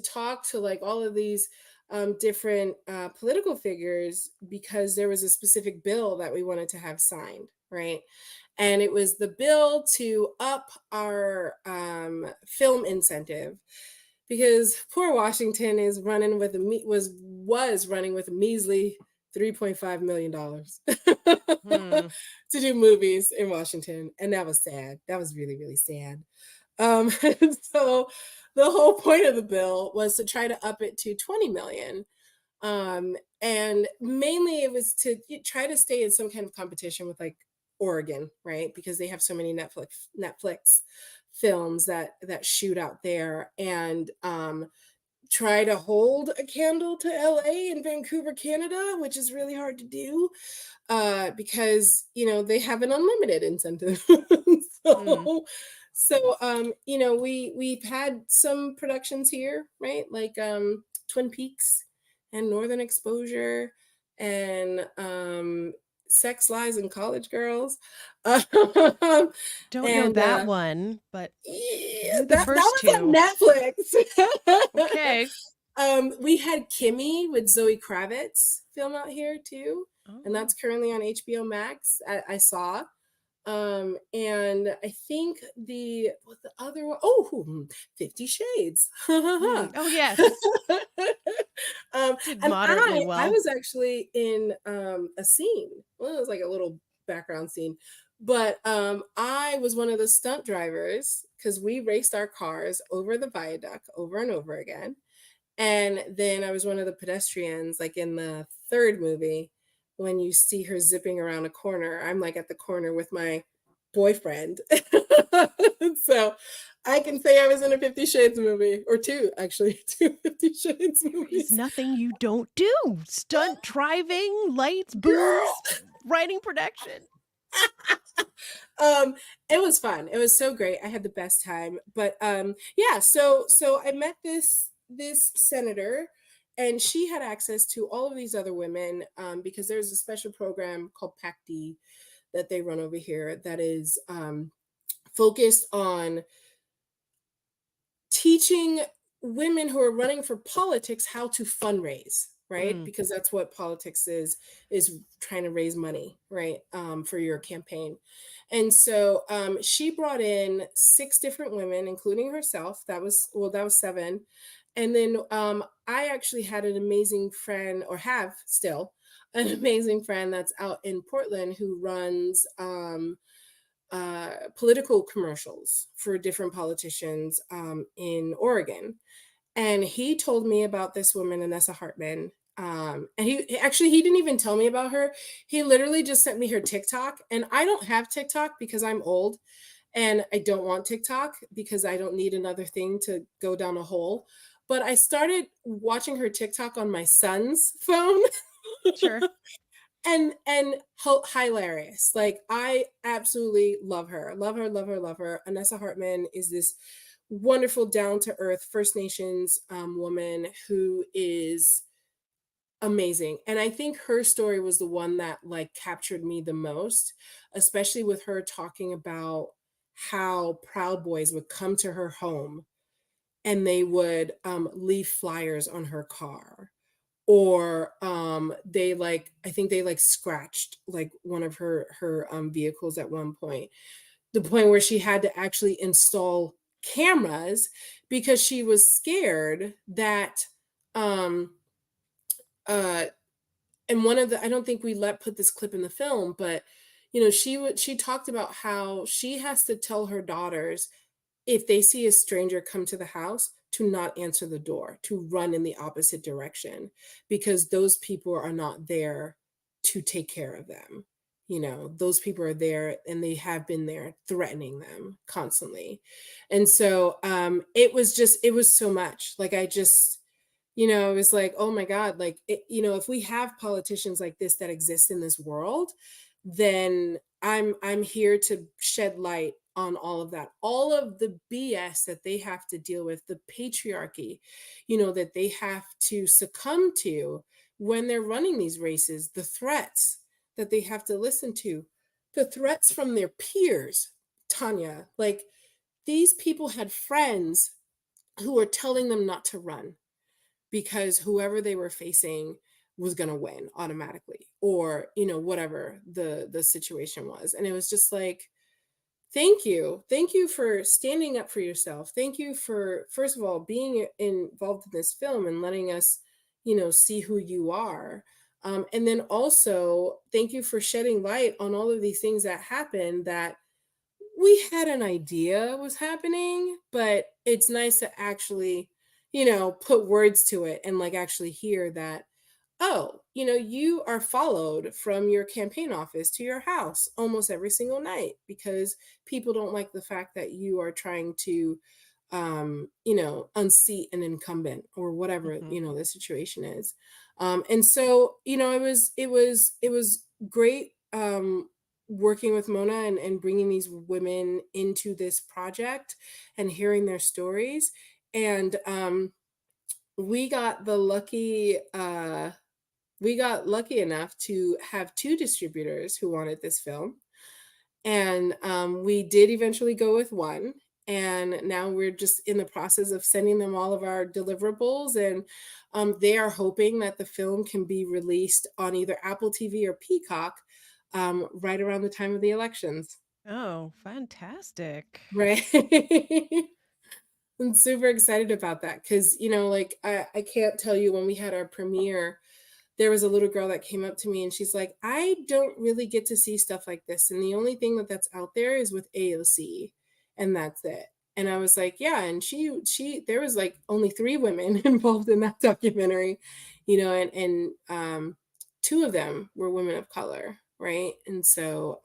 talk to like all of these different political figures, because there was a specific bill that we wanted to have signed, right? And it was the bill to up our film incentive, because poor Washington is running with was running with a measly $3.5 million Hmm. to do movies in Washington, and that was sad. That was really, really sad. And so the whole point of the bill was to try to up it to 20 million. And mainly it was to try to stay in some kind of competition with like Oregon, right? Because they have so many Netflix films that shoot out there, and try to hold a candle to LA and Vancouver, Canada, which is really hard to do because they have an unlimited incentive. Hmm. so we've had some productions here, right? Like Twin Peaks and Northern Exposure and Sex Lies and College Girls. Um, Don't know and that one, but I yeah, knew the that first was on two. Netflix. Okay. We had Kimmy with Zoe Kravitz film out here too, Oh, and wow. that's currently on HBO Max. I saw. And I think the other one, 50 Shades. Hmm. Oh, yes. Did And moderately I well. was actually in a scene. Well, it was like a little background scene, but I was one of the stunt drivers because we raced our cars over the viaduct over and over again. And then I was one of the pedestrians, like in the third movie, when you see her zipping around a corner. I'm like at the corner with my boyfriend. So I can say I was in a 50 Shades movie, or two, actually, two 50 Shades There is movies. nothing you don't do. Stunt driving, lights, Girl! booms, writing production. um it was fun. It was so great. I had the best time. But yeah, so I met this senator, and she had access to all of these other women, because there's a special program called PACD that they run over here that is focused on teaching women who are running for politics how to fundraise, right? Mm. Because that's what politics is trying to raise money, right? For your campaign. And so she brought in 6 different women, including herself. That was 7. And then I actually had an amazing friend, or have still an amazing friend that's out in Portland, who runs political commercials for different politicians in Oregon. And he told me about this woman, Anessa Hartman. And he didn't even tell me about her. He literally just sent me her TikTok. And I don't have TikTok because I'm old, and I don't want TikTok because I don't need another thing to go down a hole. But I started watching her TikTok on my son's phone. Sure. And hilarious. Like, I absolutely love her. Love her, love her, love her. Anessa Hartman is this wonderful, down to earth First Nations woman who is amazing. And I think her story was the one that like captured me the most, especially with her talking about how Proud Boys would come to her home, and they would leave flyers on her car, or they like, I think they like scratched like one of her vehicles at one point, the point where she had to actually install cameras because she was scared that um uh and one of the, I don't think we let put this clip in the film, but she talked about how she has to tell her daughters, if they see a stranger come to the house, to not answer the door, to run in the opposite direction, because those people are not there to take care of them. Those people are there, and they have been there threatening them constantly. And so it was so much. Like, I just, it was like, oh my God, like, if we have politicians like this that exist in this world, then I'm here to shed light on all of that, all of the BS that they have to deal with, the patriarchy, that they have to succumb to when they're running these races, the threats that they have to listen to, the threats from their peers. Tanya, like, these people had friends who were telling them not to run because whoever they were facing was going to win automatically, or whatever the situation was. And it was just like, thank you for standing up for yourself. Thank you for, first of all, being involved in this film and letting us see who you are. And then also, thank you for shedding light on all of these things that happened that we had an idea was happening, but it's nice to actually, put words to it, and like actually hear that, oh, you are followed from your campaign office to your house almost every single night because people don't like the fact that you are trying to, unseat an incumbent, or whatever, Mhm. the situation is. And so, it was great working with Mona, and bringing these women into this project and hearing their stories. And we got the lucky we got lucky enough to have 2 distributors who wanted this film. And we did eventually go with one. And now we're just in the process of sending them all of our deliverables. And they are hoping that the film can be released on either Apple TV or Peacock right around the time of the elections. Oh, fantastic. Right. I'm super excited about that because, like, I can't tell you, when we had our premiere, there was a little girl that came up to me and she's like, I don't really get to see stuff like this. And the only thing that's out there is with AOC, and that's it. And I was like, yeah. And there was like only 3 women involved in that documentary, and 2 of them were women of color. Right. And so,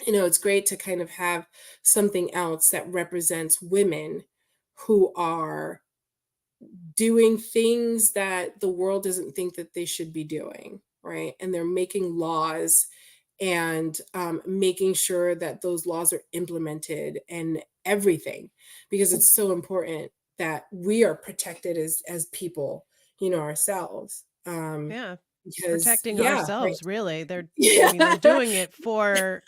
It's great to kind of have something else that represents women who are doing things that the world doesn't think that they should be doing, right? And they're making laws and making sure that those laws are implemented and everything, because it's so important that we are protected as people, ourselves. Yeah. Because Protecting yeah, right. ourselves, really. I Yeah. mean, they're doing it for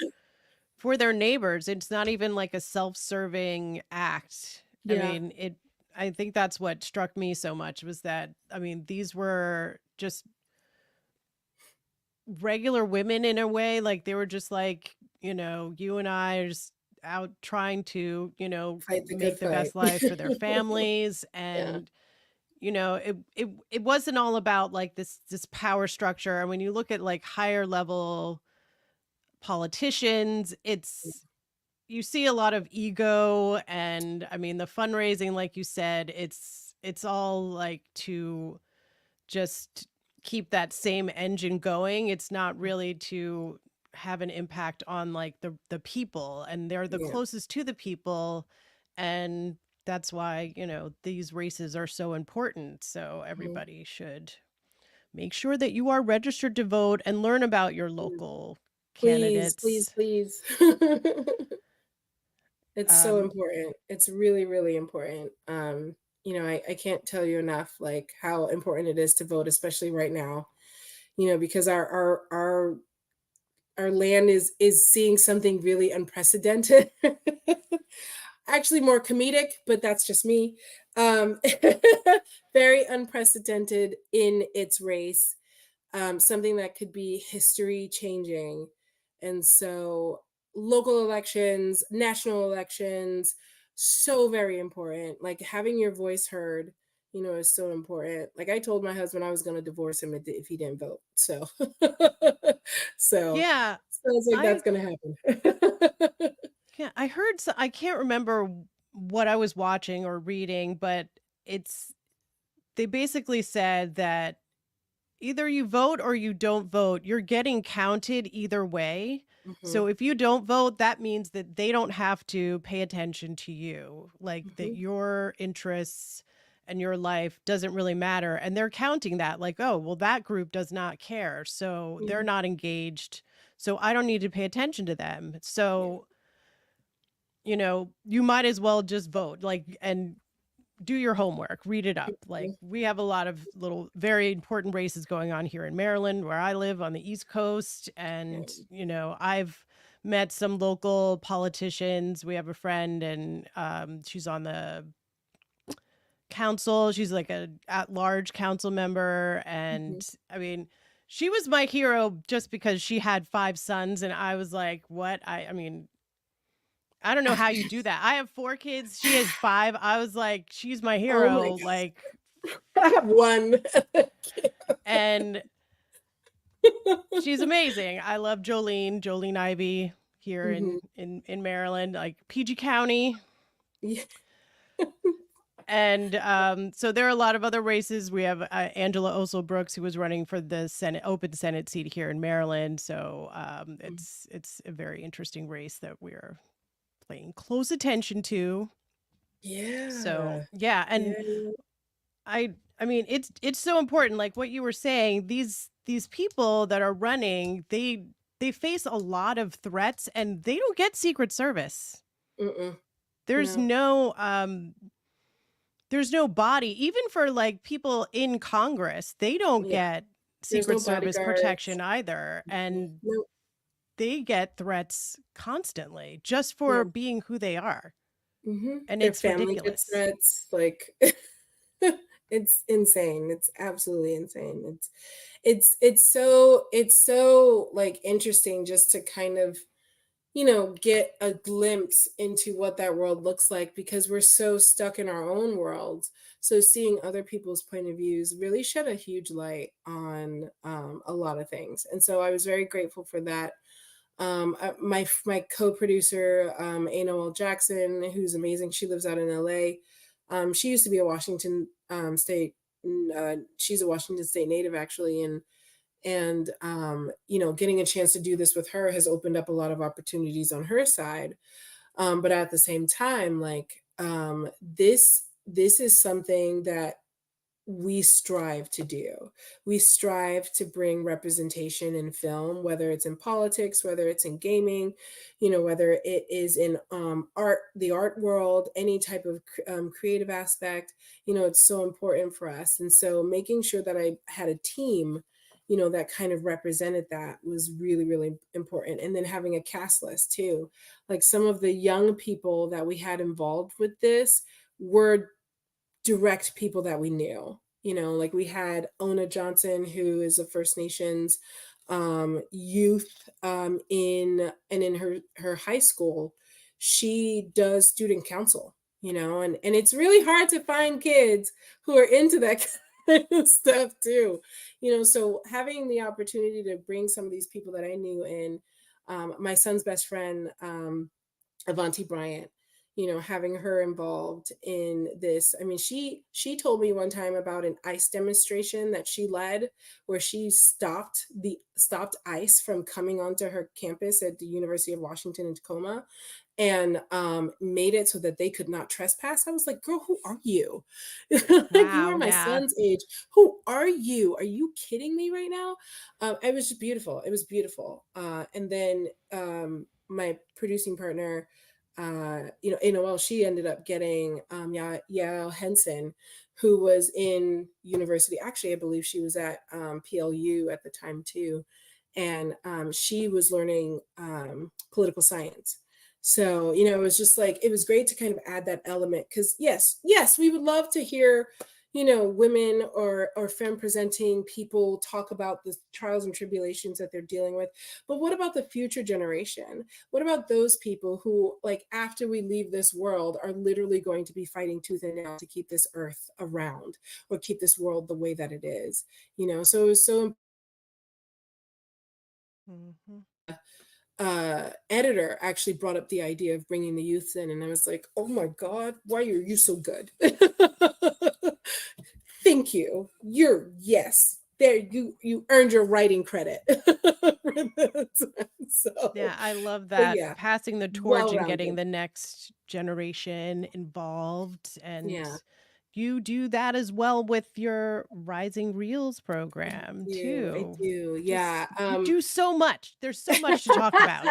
their neighbors. It's not even like a self-serving act. I Yeah. mean, I think that's what struck me so much was that, I mean, these were just regular women in a way. Like they were just like, you and I are just out trying to, Fight the good make the fight. best life for their families. Yeah. And it wasn't all about like this power structure. And when you look at like higher level politicians, you see a lot of ego. And I mean the fundraising, like you said, it's all like to just keep that same engine going. It's not really to have an impact on like the people, and they're the Yeah. closest to the people. And that's why, these races are so important. So Mhm. everybody should make sure that you are registered to vote and learn about your Mm. local Please, please, candidates. please. It's so Um, important. It's really, really important. I can't tell you enough like how important it is to vote, especially right now, because our land is seeing something really unprecedented. Actually more comedic, but that's just me. Um, very unprecedented in its race, something that could be history changing. And so, local elections, national elections, so very important. Like having your voice heard, is so important. Like I told my husband I was going to divorce him if he didn't vote. So, so yeah, sounds like I that's going to happen. yeah, I heard I can't remember what I was watching or reading, but it's they basically said that either you vote or you don't vote. You're getting counted either way. Hmm. So if you don't vote, that means that they don't have to pay attention to you, like that Hmm. your interests and your life doesn't really matter. And they're counting that like, oh, well, that group does not care. So they're Hmm. not engaged. So I don't need to pay attention to them. Yeah. So, you might as well just vote, like, and do your homework, read it up. Like Mhm. we have a lot of little very important races going on here in Maryland where I live on the East Coast. Yeah. And, I've met some local politicians. We have a friend, and she's on the council. She's like a at-large council member. Mhm. And I mean, she was my hero just because she had 5 sons. And I was like, what? I mean, I don't know how you do that. I have 4 kids. She has 5. I was like, she's my Oh my hero. gosh. Like, I have one. and she's amazing. I love Jolene Ivy here Mhm. in Maryland, like PG County. Yeah. And so there are a lot of other races. We have Angela Osel Brooks, who was running for the open Senate seat here in Maryland. So it's a very interesting race that we're paying close attention to. So Yeah. yeah, and Yeah. I mean it's so important, like what you were saying. These people that are running, they face a lot of threats, and they don't get Secret Service. Mm-mm. There's No. no there's no body even for like people in Congress. They don't Yeah. get There's Secret no Service bodyguards. protection either, Mhm. and No. they get threats constantly just for Yeah. being who they are, and Their it's family gets ridiculous. threats. Like it's insane. It's absolutely insane. It's so like interesting just to kind of get a glimpse into what that world looks like because we're so stuck in our own world. So seeing other people's point of views really shed a huge light on a lot of things. And so I was very grateful for that. My co-producer, A. Noel Jackson, who's amazing. She lives out in LA. She used to be a Washington State. She's a Washington State native actually, and And getting a chance to do this with her has opened up a lot of opportunities on her side. But at the same time, like, this is something that we strive to do. We strive to bring representation in film, whether it's in politics, whether it's in gaming, whether it is in art, the art world, any type of creative aspect. It's so important for us. And so making sure that I had a team, that kind of represented that was really, really important. And then having a cast list too. Like some of the young people that we had involved with this were direct people that we knew. Like we had Ona Johnson, who is a First Nations youth in her high school. She does student council, and it's really hard to find kids who are into that kind of stuff too. So having the opportunity to bring some of these people that I knew in, my son's best friend, Avanti Bryant, having her involved in this. I mean, she told me one time about an ice demonstration that she led where she stopped ice from coming onto her campus at the University of Washington in Tacoma, and made it so that they could not trespass. I was like, girl, who are you? Like, you Wow. are my Yeah. son's age. Who are you? Are you kidding me right now? It was just beautiful. It was beautiful. And then my producing partner, Noel, she ended up getting Yael Henson, who was in university. Actually, I believe she was at PLU at the time too. And she was learning political science. So, it was just like, it was great to kind of add that element because yes, we would love to hear, women or femme presenting people talk about the trials and tribulations that they're dealing with. But what about the future generation? What about those people who, like, after we leave this world, are literally going to be fighting tooth and nail to keep this earth around or keep this world the way that it is? So it was so Mhm. editor actually brought up the idea of bringing the youths in, and I was like, oh my god, why are you so good? Thank you. Yes, there, you earned your writing credit. For that. Yeah, so I love so that. yeah, Passing the torch and getting well-rounded. the next generation involved. And Yeah, you do that as well with your Rising Reels I program I too. do, yeah. Just you do so much. There's so much to talk about.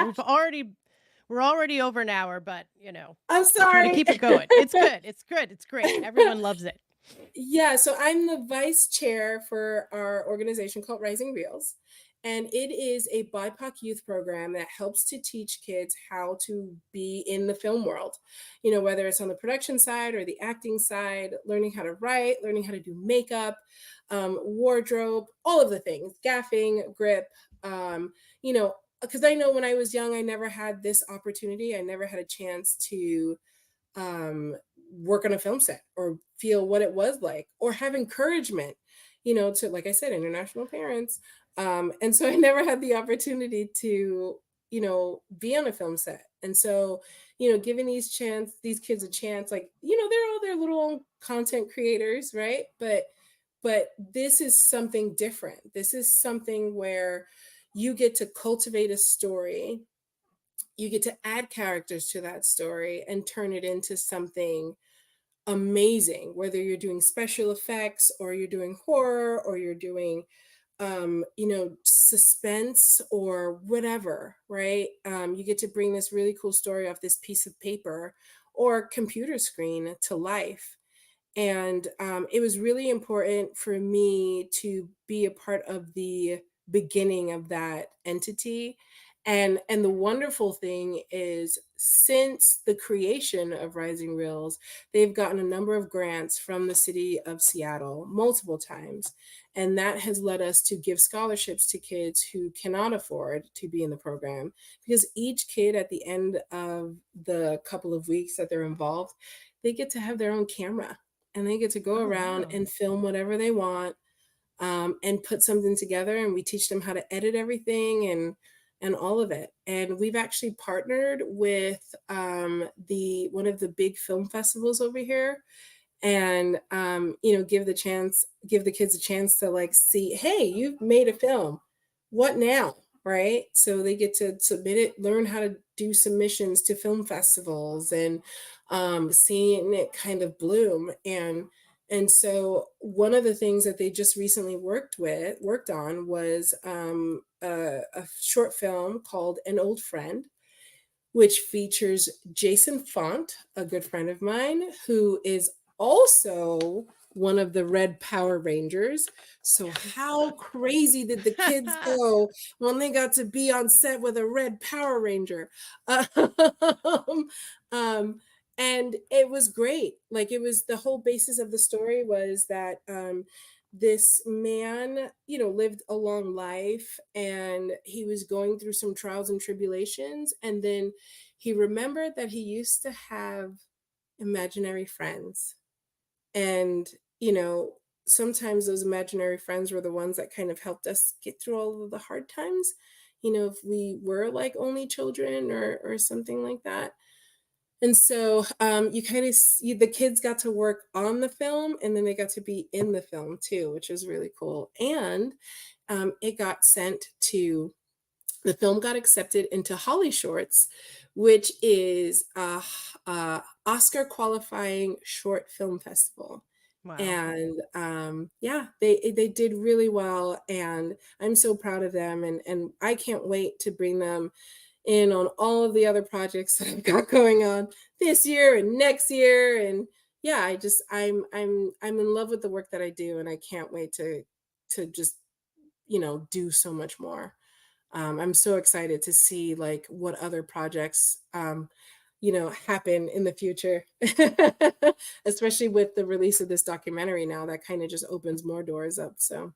We're already over an hour, but I'm try to sorry. keep it going. It's good. It's good. It's great. Everyone loves it. Yeah, so I'm the vice chair for our organization called Rising Reels, and it is a BIPOC youth program that helps to teach kids how to be in the film world. Whether it's on the production side or the acting side, learning how to write, learning how to do makeup, wardrobe, all of the things, gaffing, grip. Because I know when I was young, I never had this opportunity. I never had a chance to um, work on a film set or feel what it was like or have encouragement, to, like I said, international parents. And so I never had the opportunity to, be on a film set. And so, giving these kids a chance, like, they're all their little content creators, right? But this is something different. This is something where you get to cultivate a story, you get to add characters to that story and turn it into something amazing, whether you're doing special effects or you're doing horror or you're doing suspense or whatever, right? You get to bring this really cool story off this piece of paper or computer screen to life. And it was really important for me to be a part of the beginning of that entity. And the wonderful thing is, since the creation of Rising Reels, they've gotten a number of grants from the city of Seattle multiple times. And that has led us to give scholarships to kids who cannot afford to be in the program, because each kid at the end of the couple of weeks that they're involved, they get to have their own camera and they get to go Oh around wow. and film whatever they want, and put something together, and we teach them how to edit everything and all of it. And we've actually partnered with the one of the big film festivals over here, and give the kids a chance to like see, hey, you've made a film, what now, right? So they get to submit it, learn how to do submissions to film festivals, and seeing it kind of bloom. And so one of the things that they just recently worked on was a short film called An Old Friend, which features Jason Font, a good friend of mine, who is also one of the Red Power Rangers. So how crazy did the kids go when they got to be on set with a Red Power Ranger? Um, um, and it was great. Like, it was, the whole basis of the story was that this man, lived a long life, and he was going through some trials and tribulations. And then he remembered that he used to have imaginary friends. And, you know, sometimes those imaginary friends were the ones that kind of helped us get through all of the hard times. If we were like only children or something like that. And so you kind of see the kids got to work on the film, and then they got to be in the film too, which was really cool. And it got sent to the film got accepted into Holly Shorts, which is a Oscar qualifying short film festival. Wow. And yeah, they did really well, and I'm so proud of them, and I can't wait to bring them in on all of the other projects that I've got going on this year and next year. And yeah, I'm in love with the work that I do, and I can't wait to just do so much more. I'm so excited to see like what other projects happen in the future, especially with the release of this documentary now that kind of just opens more doors up. So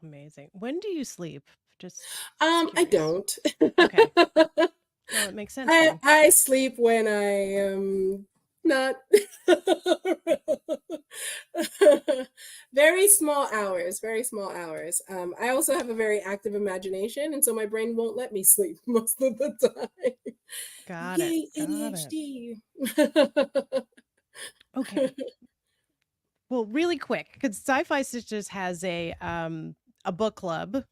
Amazing. When do you sleep? Just I curious. don't. Okay. Well, it makes sense I then. I sleep when I am not. Very small hours, very small hours. I also have a very active imagination, and so my brain won't let me sleep most of the time. Got it. Yay, Got it. ADHD. Okay. Well, really quick, because SyFy Sisters has a book club,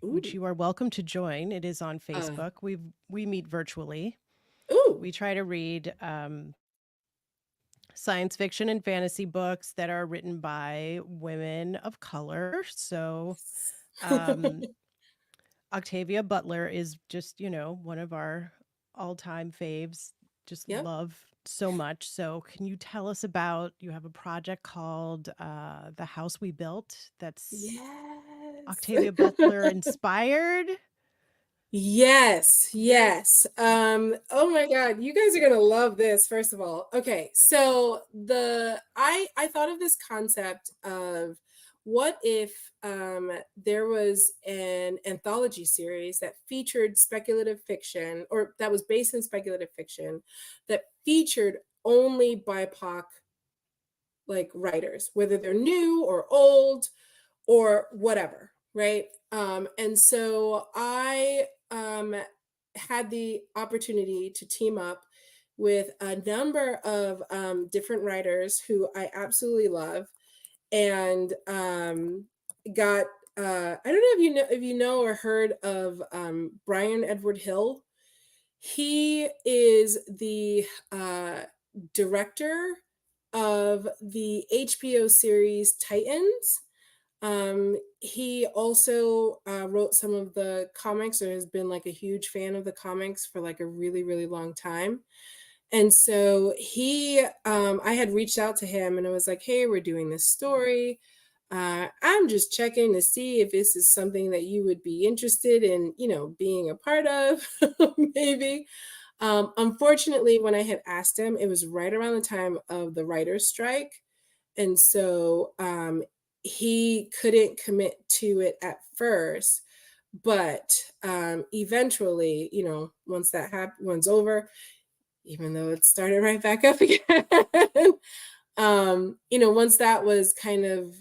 which Ooh, you are welcome to join. It is on uh, Facebook. We meet virtually. ooh, We try to read science fiction and fantasy books that are written by women of color. So um, Octavia Butler is just, one of our all-time faves. Just yep, love so much. So can you tell us about, you have a project called The House We Built that's yes. Octavia Butler inspired? Yes, yes. Oh my God, you guys are gonna love this, first of all. Okay, so I thought of this concept of, what if there was an anthology series that featured speculative fiction, or that was based in speculative fiction, that featured only BIPOC like writers, whether they're new or old or whatever, right? And so I had the opportunity to team up with a number of different writers who I absolutely love, and got I don't know if you know or heard of Brian Edward Hill. He is the director of the HBO series Titans. He also wrote some of the comics, or has been like a huge fan of the comics for like a really, really long time. And so I had reached out to him, and I was like, hey, we're doing this story. I'm just checking to see if this is something that you would be interested in, being a part of, maybe. Unfortunately, when I had asked him, it was right around the time of the writer's strike. And so he couldn't commit to it at first. But eventually, once once over, even though it started right back up again, once that was kind of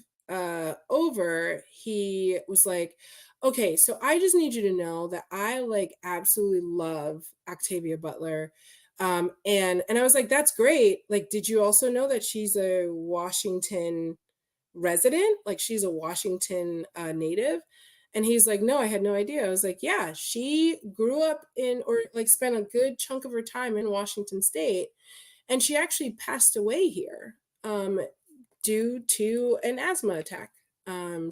over, he was like, okay, so I just need you to know that I like absolutely love Octavia Butler. And I was like, "That's great. Like, did you also know that she's a Washington resident? Like, she's a Washington, native?" And he's like, "No, I had no idea." I was like, "Yeah, she grew up in or, like, spent a good chunk of her time in Washington State, and she actually passed away here, due to an asthma attack."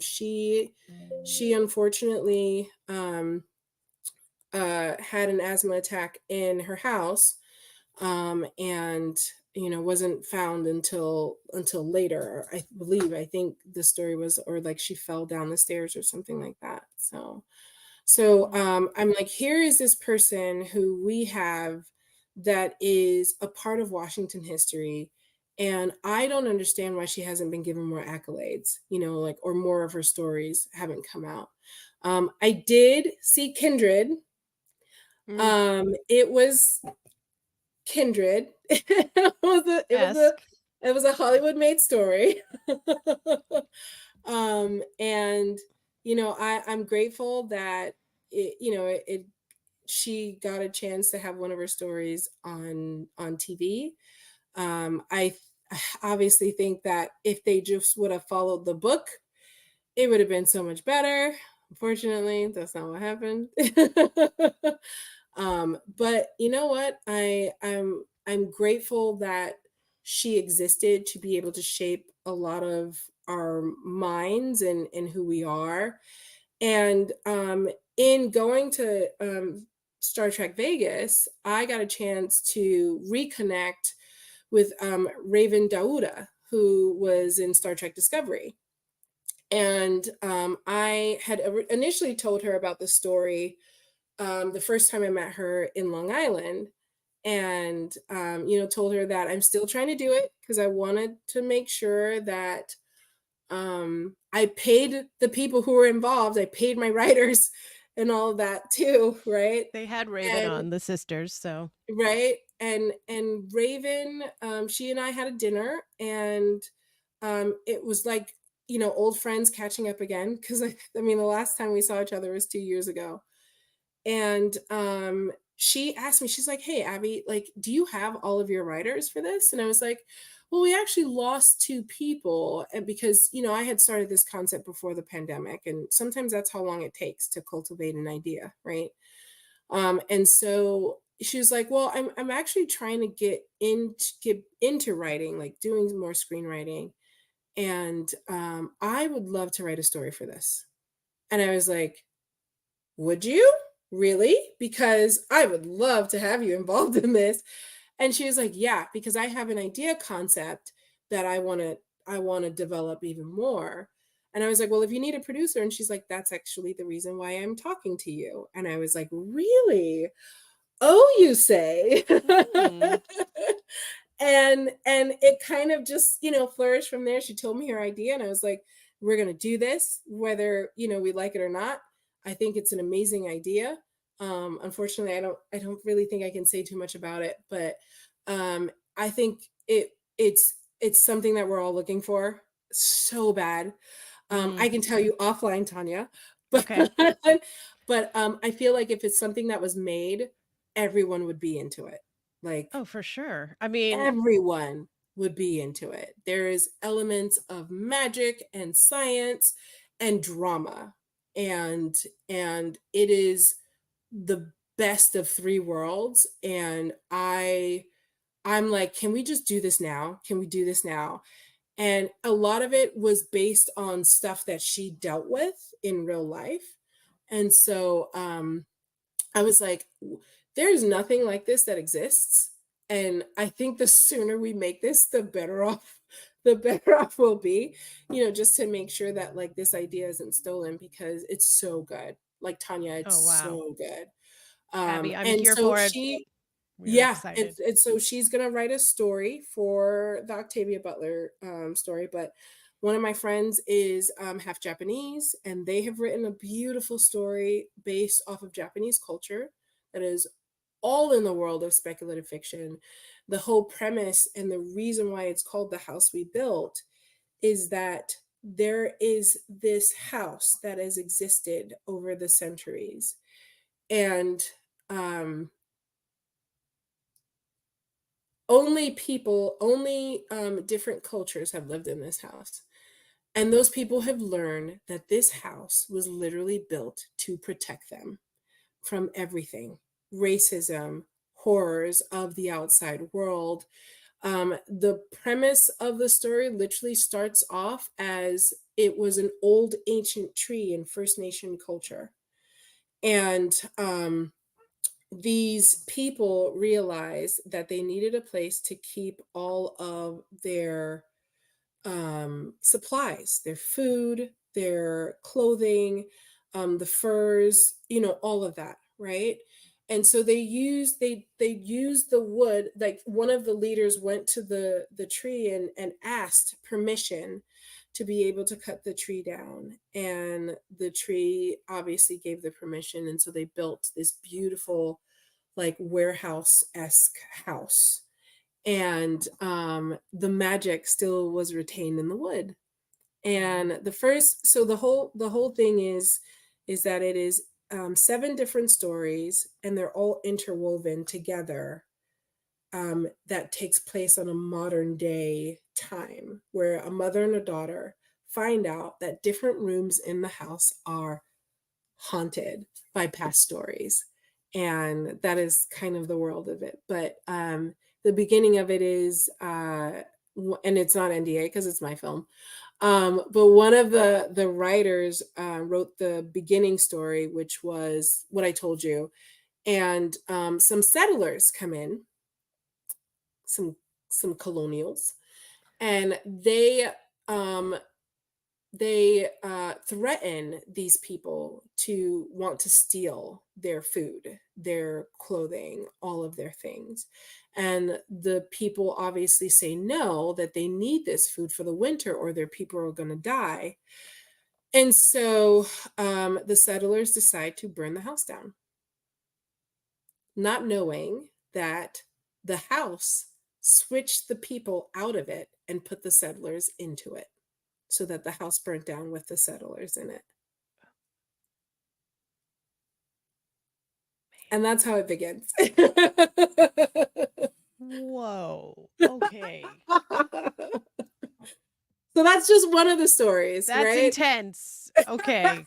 She unfortunately, had an asthma attack in her house, and wasn't found until later. I believe, I think the story was, or like she fell down the stairs or something like that. I'm like, here is this person who we have that is a part of Washington history, and I don't understand why she hasn't been given more accolades, like, or more of her stories haven't come out. I did see Kindred. Mm. It was Kindred. Esque. It was a Hollywood-made story. And, I'm grateful that it she got a chance to have one of her stories on TV. I obviously think that if they just would have followed the book, it would have been so much better. Unfortunately, that's not what happened. But you know what? I'm grateful that she existed to be able to shape a lot of our minds and who we are. And in going to Star Trek Vegas, I got a chance to reconnect with Raven Dauda, who was in Star Trek Discovery. And I had initially told her about the story the first time I met her in Long Island, and told her that I'm still trying to do it because I wanted to make sure that I paid the people who were involved. I paid my writers and all of that too, right? They had Raven And on, the sisters, so right, and Raven, she and I had a dinner, and it was like, old friends catching up again, because I mean, the last time we saw each other was 2 years ago. And she asked me, she's like, "Hey, Abby, like, do you have all of your writers for this?" And I was like, "Well, we actually lost two people, and because I had started this concept before the pandemic, and sometimes that's how long it takes to cultivate an idea, right?" And so she was like, "Well, I'm actually trying to get into writing, like doing more screenwriting, and I would love to write a story for this." And I was like, "Would you? Really? Because I would love to have you involved in this." And she was like, "Yeah, because I have an idea concept that I want to develop even more." And I was like, "Well, if you need a producer," and she's like, "That's actually the reason why I'm talking to you." And I was like, "Really? Oh, you say?" mm. And it kind of just, flourished from there. She told me her idea, and I was like, "We're going to do this whether, we like it or not. I think it's an amazing idea." Unfortunately, I don't really think I can say too much about it, but I think it's something that we're all looking for so bad. I Mm. can tell you offline, Tanya, but Okay. I feel like if it's something that was made, everyone would be into it. Like, Oh, for sure. I mean, everyone would be into it. There is elements of magic and science and drama, and it is the best of three worlds. And I'm like, "Can we just do this now? Can we do this now?" And a lot of it was based on stuff that she dealt with in real life. And so I was like, There's nothing like this that exists. And I think the sooner we make this, the better off." The better off we'll be, just to make sure that, like, this idea isn't stolen, because it's so good. Like, Tanya, oh, it's wow. so good. Abby, I'm And here so for it. she We're yeah, excited. and so she's gonna write a story for the Octavia Butler story. But one of my friends is half Japanese, and they have written a beautiful story based off of Japanese culture that is all in the world of speculative fiction. The whole premise and the reason why it's called The House We Built is that there is this house that has existed over the centuries, and um only people, only different cultures have lived in this house. And those people have learned that this house was literally built to protect them from everything: racism, horrors of the outside world. The premise of the story literally starts off as it was an old ancient tree in First Nation culture. And these people realized that they needed a place to keep all of their supplies, their food, their clothing, the furs, all of that, right? And so they used the wood. Like, one of the leaders went to the tree and asked permission to be able to cut the tree down, and the tree obviously gave the permission, and so they built this beautiful, like, warehouse-esque house. And the magic still was retained in the wood. And the whole thing is that it is 7 different stories, and they're all interwoven together. That takes place on a modern day time, where a mother and a daughter find out that different rooms in the house are haunted by past stories. And that is kind of the world of it. But the beginning of it is, and it's not NDA because it's my film. But one of the writers wrote the beginning story, which was what I told you. And some settlers come in, some colonials, and um, they threaten these people to want to steal their food, their clothing, all of their things. And the people obviously say no, that they need this food for the winter or their people are going to die. And so the settlers decide to burn the house down, not knowing that the house switched the people out of it and put the settlers into it, so that the house burnt down with the settlers in it. And that's how it begins. Whoa. Okay. So that's just one of the stories, That's right? intense. Okay.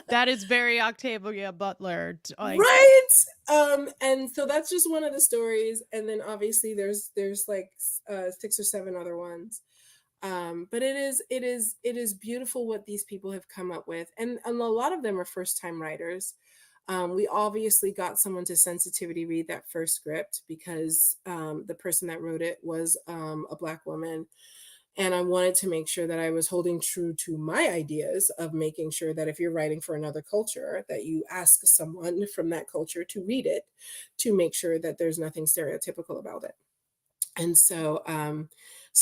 That is very Octavia Butler. Right. And so that's just one of the stories. And then obviously there's like 6 or 7 other ones. But it is beautiful what these people have come up with. And a lot of them are first-time writers. We obviously got someone to Sensitivity read that first script, because the person that wrote it was a Black woman. And I wanted to make sure that I was holding true to my ideas of making sure that if you're writing for another culture, that you ask someone from that culture to read it, to make sure that there's nothing stereotypical about it. And so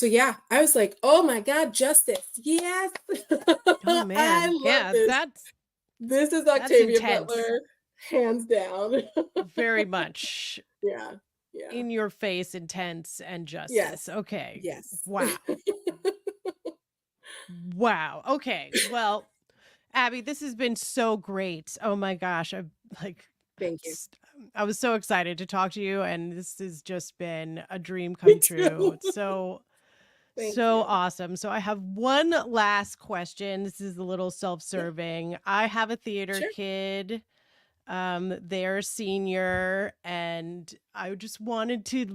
yeah, I was like, oh my God, justice. Yes. Oh man. I love Yeah, this. This is Octavia intense. Butler, hands down. Very much Yeah. in your face, intense, and justice. Yes. Okay. Yes. Wow. Wow. Okay. Well, Abie, this has been so great. Oh my gosh. Thank you. I was so excited to talk to you, and this has just been a dream come true. too. So Thank so you. awesome. So I have one last question. This is a little self-serving. I have a theater Sure. kid. They're a senior, and I just wanted to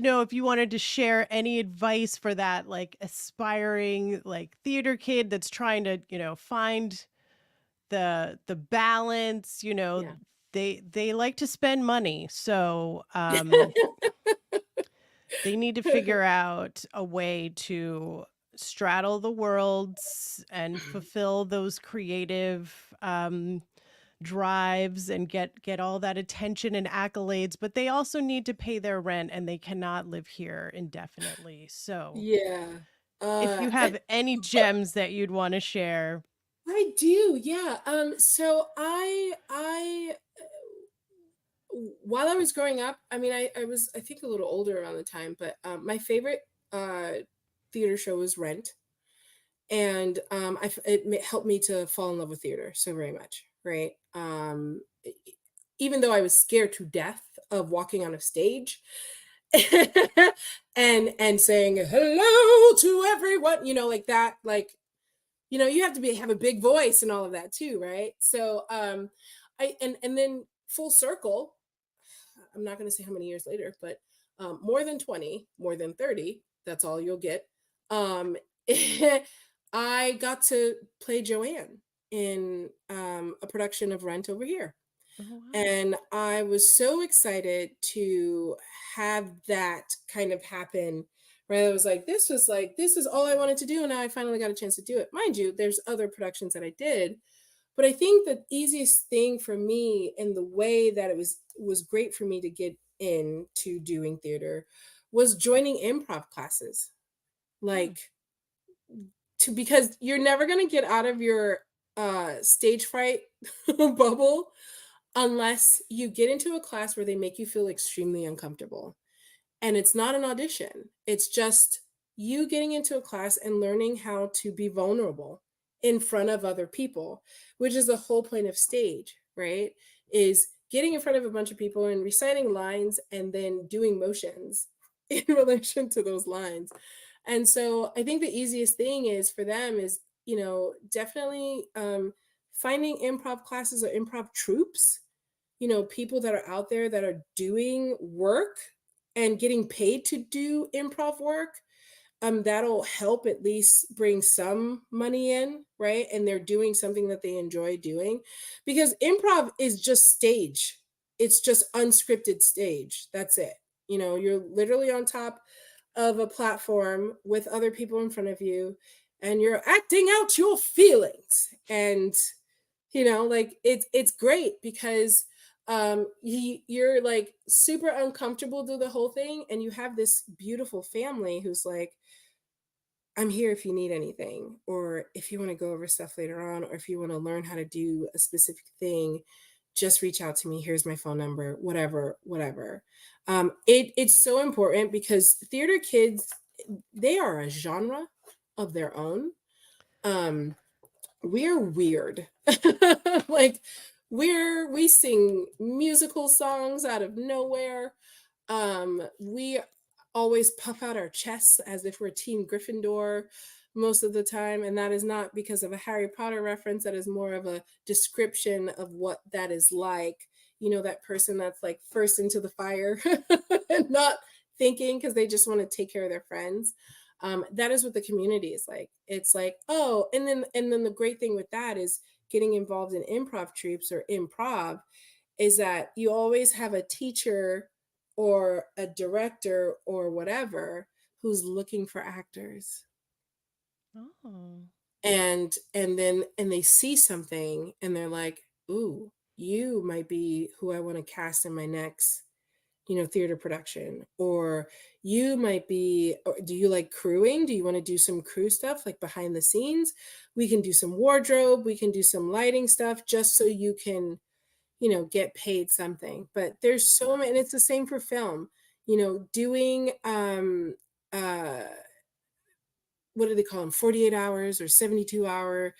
know if you wanted to share any advice for that, like, aspiring, like, theater kid that's trying to, find the balance. Yeah. They like to spend money, so they need to figure out a way to straddle the worlds and fulfill those creative drives and get all that attention and accolades, but they also need to pay their rent, and they cannot live here indefinitely. So Yeah. if you have any gems that you'd want to share. I do, yeah. So while I was growing up, I mean, I was, I think, a little older around the time, but my favorite theater show was Rent. And helped me to fall in love with theater so very much, right? Even though I was scared to death of walking on a stage, and saying hello to everyone, like that, like, you have to have a big voice and all of that too, right? So I and then full circle, I'm not going to say how many years later, but more than 20, more than 30, that's all you'll get. Um, I got to play Joanne in a production of Rent over here. Oh, wow. And I was so excited to have that kind of happen. Right. I was like, this is all I wanted to do. And now I finally got a chance to do it. Mind you, there's other productions that I did, but I think the easiest thing for me and the way that it was great for me to get into doing theater was joining improv classes. Hmm. Like, because you're never going to get out of your stage fright bubble unless you get into a class where they make you feel extremely uncomfortable. And it's not an audition. It's just you getting into a class and learning how to be vulnerable in front of other people, which is the whole point of stage, right? Is getting in front of a bunch of people and reciting lines and then doing motions in relation to those lines. And so I think the easiest thing is for them is, definitely finding improv classes or improv troops, people that are out there that are doing work and getting paid to do improv work. That'll help at least bring some money in, right? And they're doing something that they enjoy doing, because improv is just stage. It's just unscripted stage. That's it. You're literally on top of a platform with other people in front of you, and you're acting out your feelings. And like, it's great because you're like super uncomfortable through the whole thing, and you have this beautiful family who's like, I'm here if you need anything, or if you want to go over stuff later on, or if you want to learn how to do a specific thing, just reach out to me. Here's my phone number, whatever. It's so important because theater kids, they are a genre of their own. um we're weird. Like, we sing musical songs out of nowhere. We always puff out our chests as if we're Team Gryffindor most of the time, and that is not because of a Harry Potter reference. That is more of a description of what that is like. That person that's like first into the fire and not thinking because they just want to take care of their friends. That is what the community is like. It's like, oh, and then the great thing with that is getting involved in improv troops or improv is that you always have a teacher or a director or whatever who's looking for actors. Oh. And they see something and they're like, ooh, you might be who I want to cast in my next theater production. Or you might be, or do you like crewing? Do you want to do some crew stuff like behind the scenes? We can do some wardrobe, we can do some lighting stuff just so you can, get paid something. But there's so many, and it's the same for film, doing uh what do they call them, 48 hours or 72-hour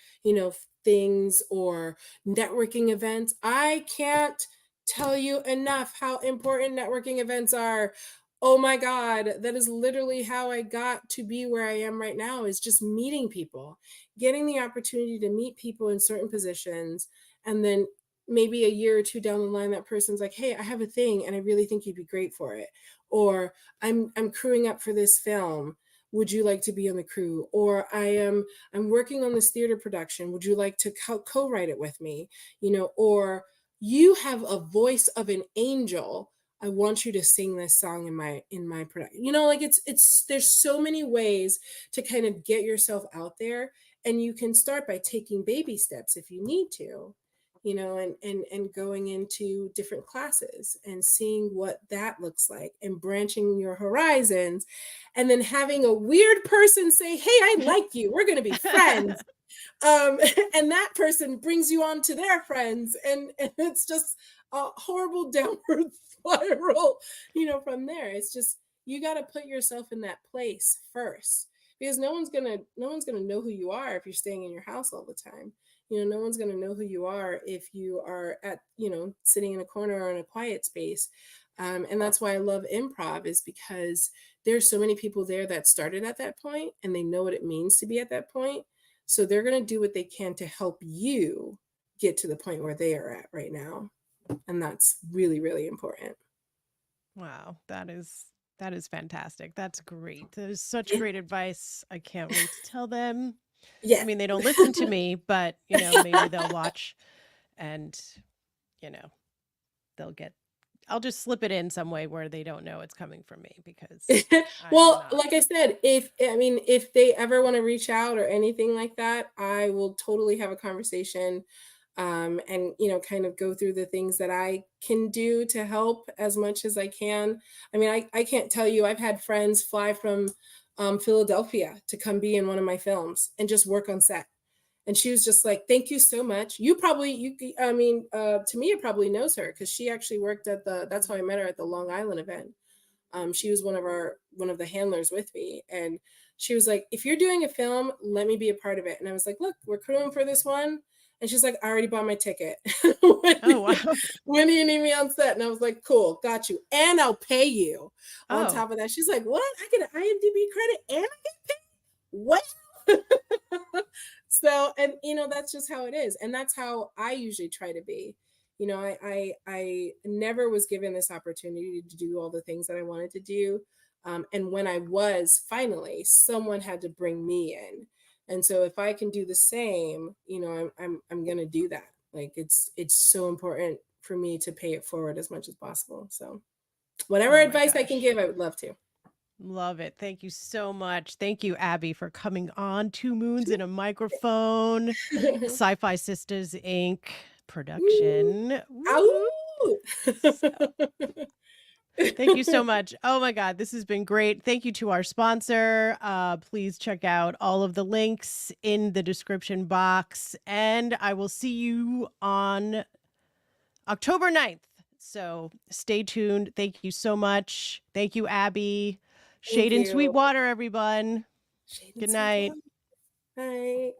things, or networking events. I can't tell you enough how important networking events are. Oh my god, that is literally how I got to be where I am right now, is just meeting people, getting the opportunity to meet people in certain positions. And then maybe a year or two down the line, that person's like, hey, I have a thing and I really think you'd be great for it. Or I'm crewing up for this film, would you like to be on the crew? Or I'm working on this theater production, would you like to co-write it with me? Or you have a voice of an angel, I want you to sing this song in my production. Like, it's there's so many ways to kind of get yourself out there, and you can start by taking baby steps if you need to, and going into different classes and seeing what that looks like, and branching your horizons, and then having a weird person say, hey, I like you, we're going to be friends. And that person brings you on to their friends, and it's just a horrible downward spiral, from there. It's just, you got to put yourself in that place first, because no one's gonna know who you are if you're staying in your house all the time. No one's gonna know who you are if you are at, sitting in a corner or in a quiet space. And that's why I love improv, is because there's so many people there that started at that point and they know what it means to be at that point. So they're going to do what they can to help you get to the point where they are at right now. And that's really, really important. Wow, that is fantastic. That's great. That is such Yeah. great advice. I can't wait to tell them. I Yeah. mean, they don't listen to me, but maybe they'll watch and, you know, they'll get I'll just slip it in some way where they don't know it's coming from me because I am Well, not. like I said, if they ever want to reach out or anything like that, I will totally have a conversation, and kind of go through the things that I can do to help as much as I can. I mean, I can't tell you, I've had friends fly from Philadelphia to come be in one of my films and just work on set. And she was just like, "Thank you so much." I mean, Tamia probably knows her because she actually worked at that's how I met her, at the Long Island event. She was one of the handlers with me, and she was like, "If you're doing a film, let me be a part of it." And I was like, "Look, we're crewing for this one." And she's like, "I already bought my ticket. when, do Oh, you, wow. when do you need me on set?" And I was like, "Cool, got you, and I'll pay you." On Oh, top of that, she's like, "What? I get an IMDb credit and I get paid? What?" So, and that's just how it is, and that's how I usually try to be. I never was given this opportunity to do all the things that I wanted to do, and when I was, finally, someone had to bring me in, and so if I can do the same, I'm gonna do that. Like, it's so important for me to pay it forward as much as possible. So whatever oh my advice I can gosh. give, I would love to. Love it. Thank you so much. Thank you, Abby, for coming on Two Moons Sure. in a Microphone, SyFy Sistas Inc. Woo. production. Woo. Ow! So thank you so much. Oh my God, this has been great. Thank you to our sponsor. Please check out all of the links in the description box. And I will see you on October 9th. So stay tuned. Thank you so much. Thank you, Abby. Thank Shade and sweet you. water, everyone. Shade and Good sweet night. love. Bye.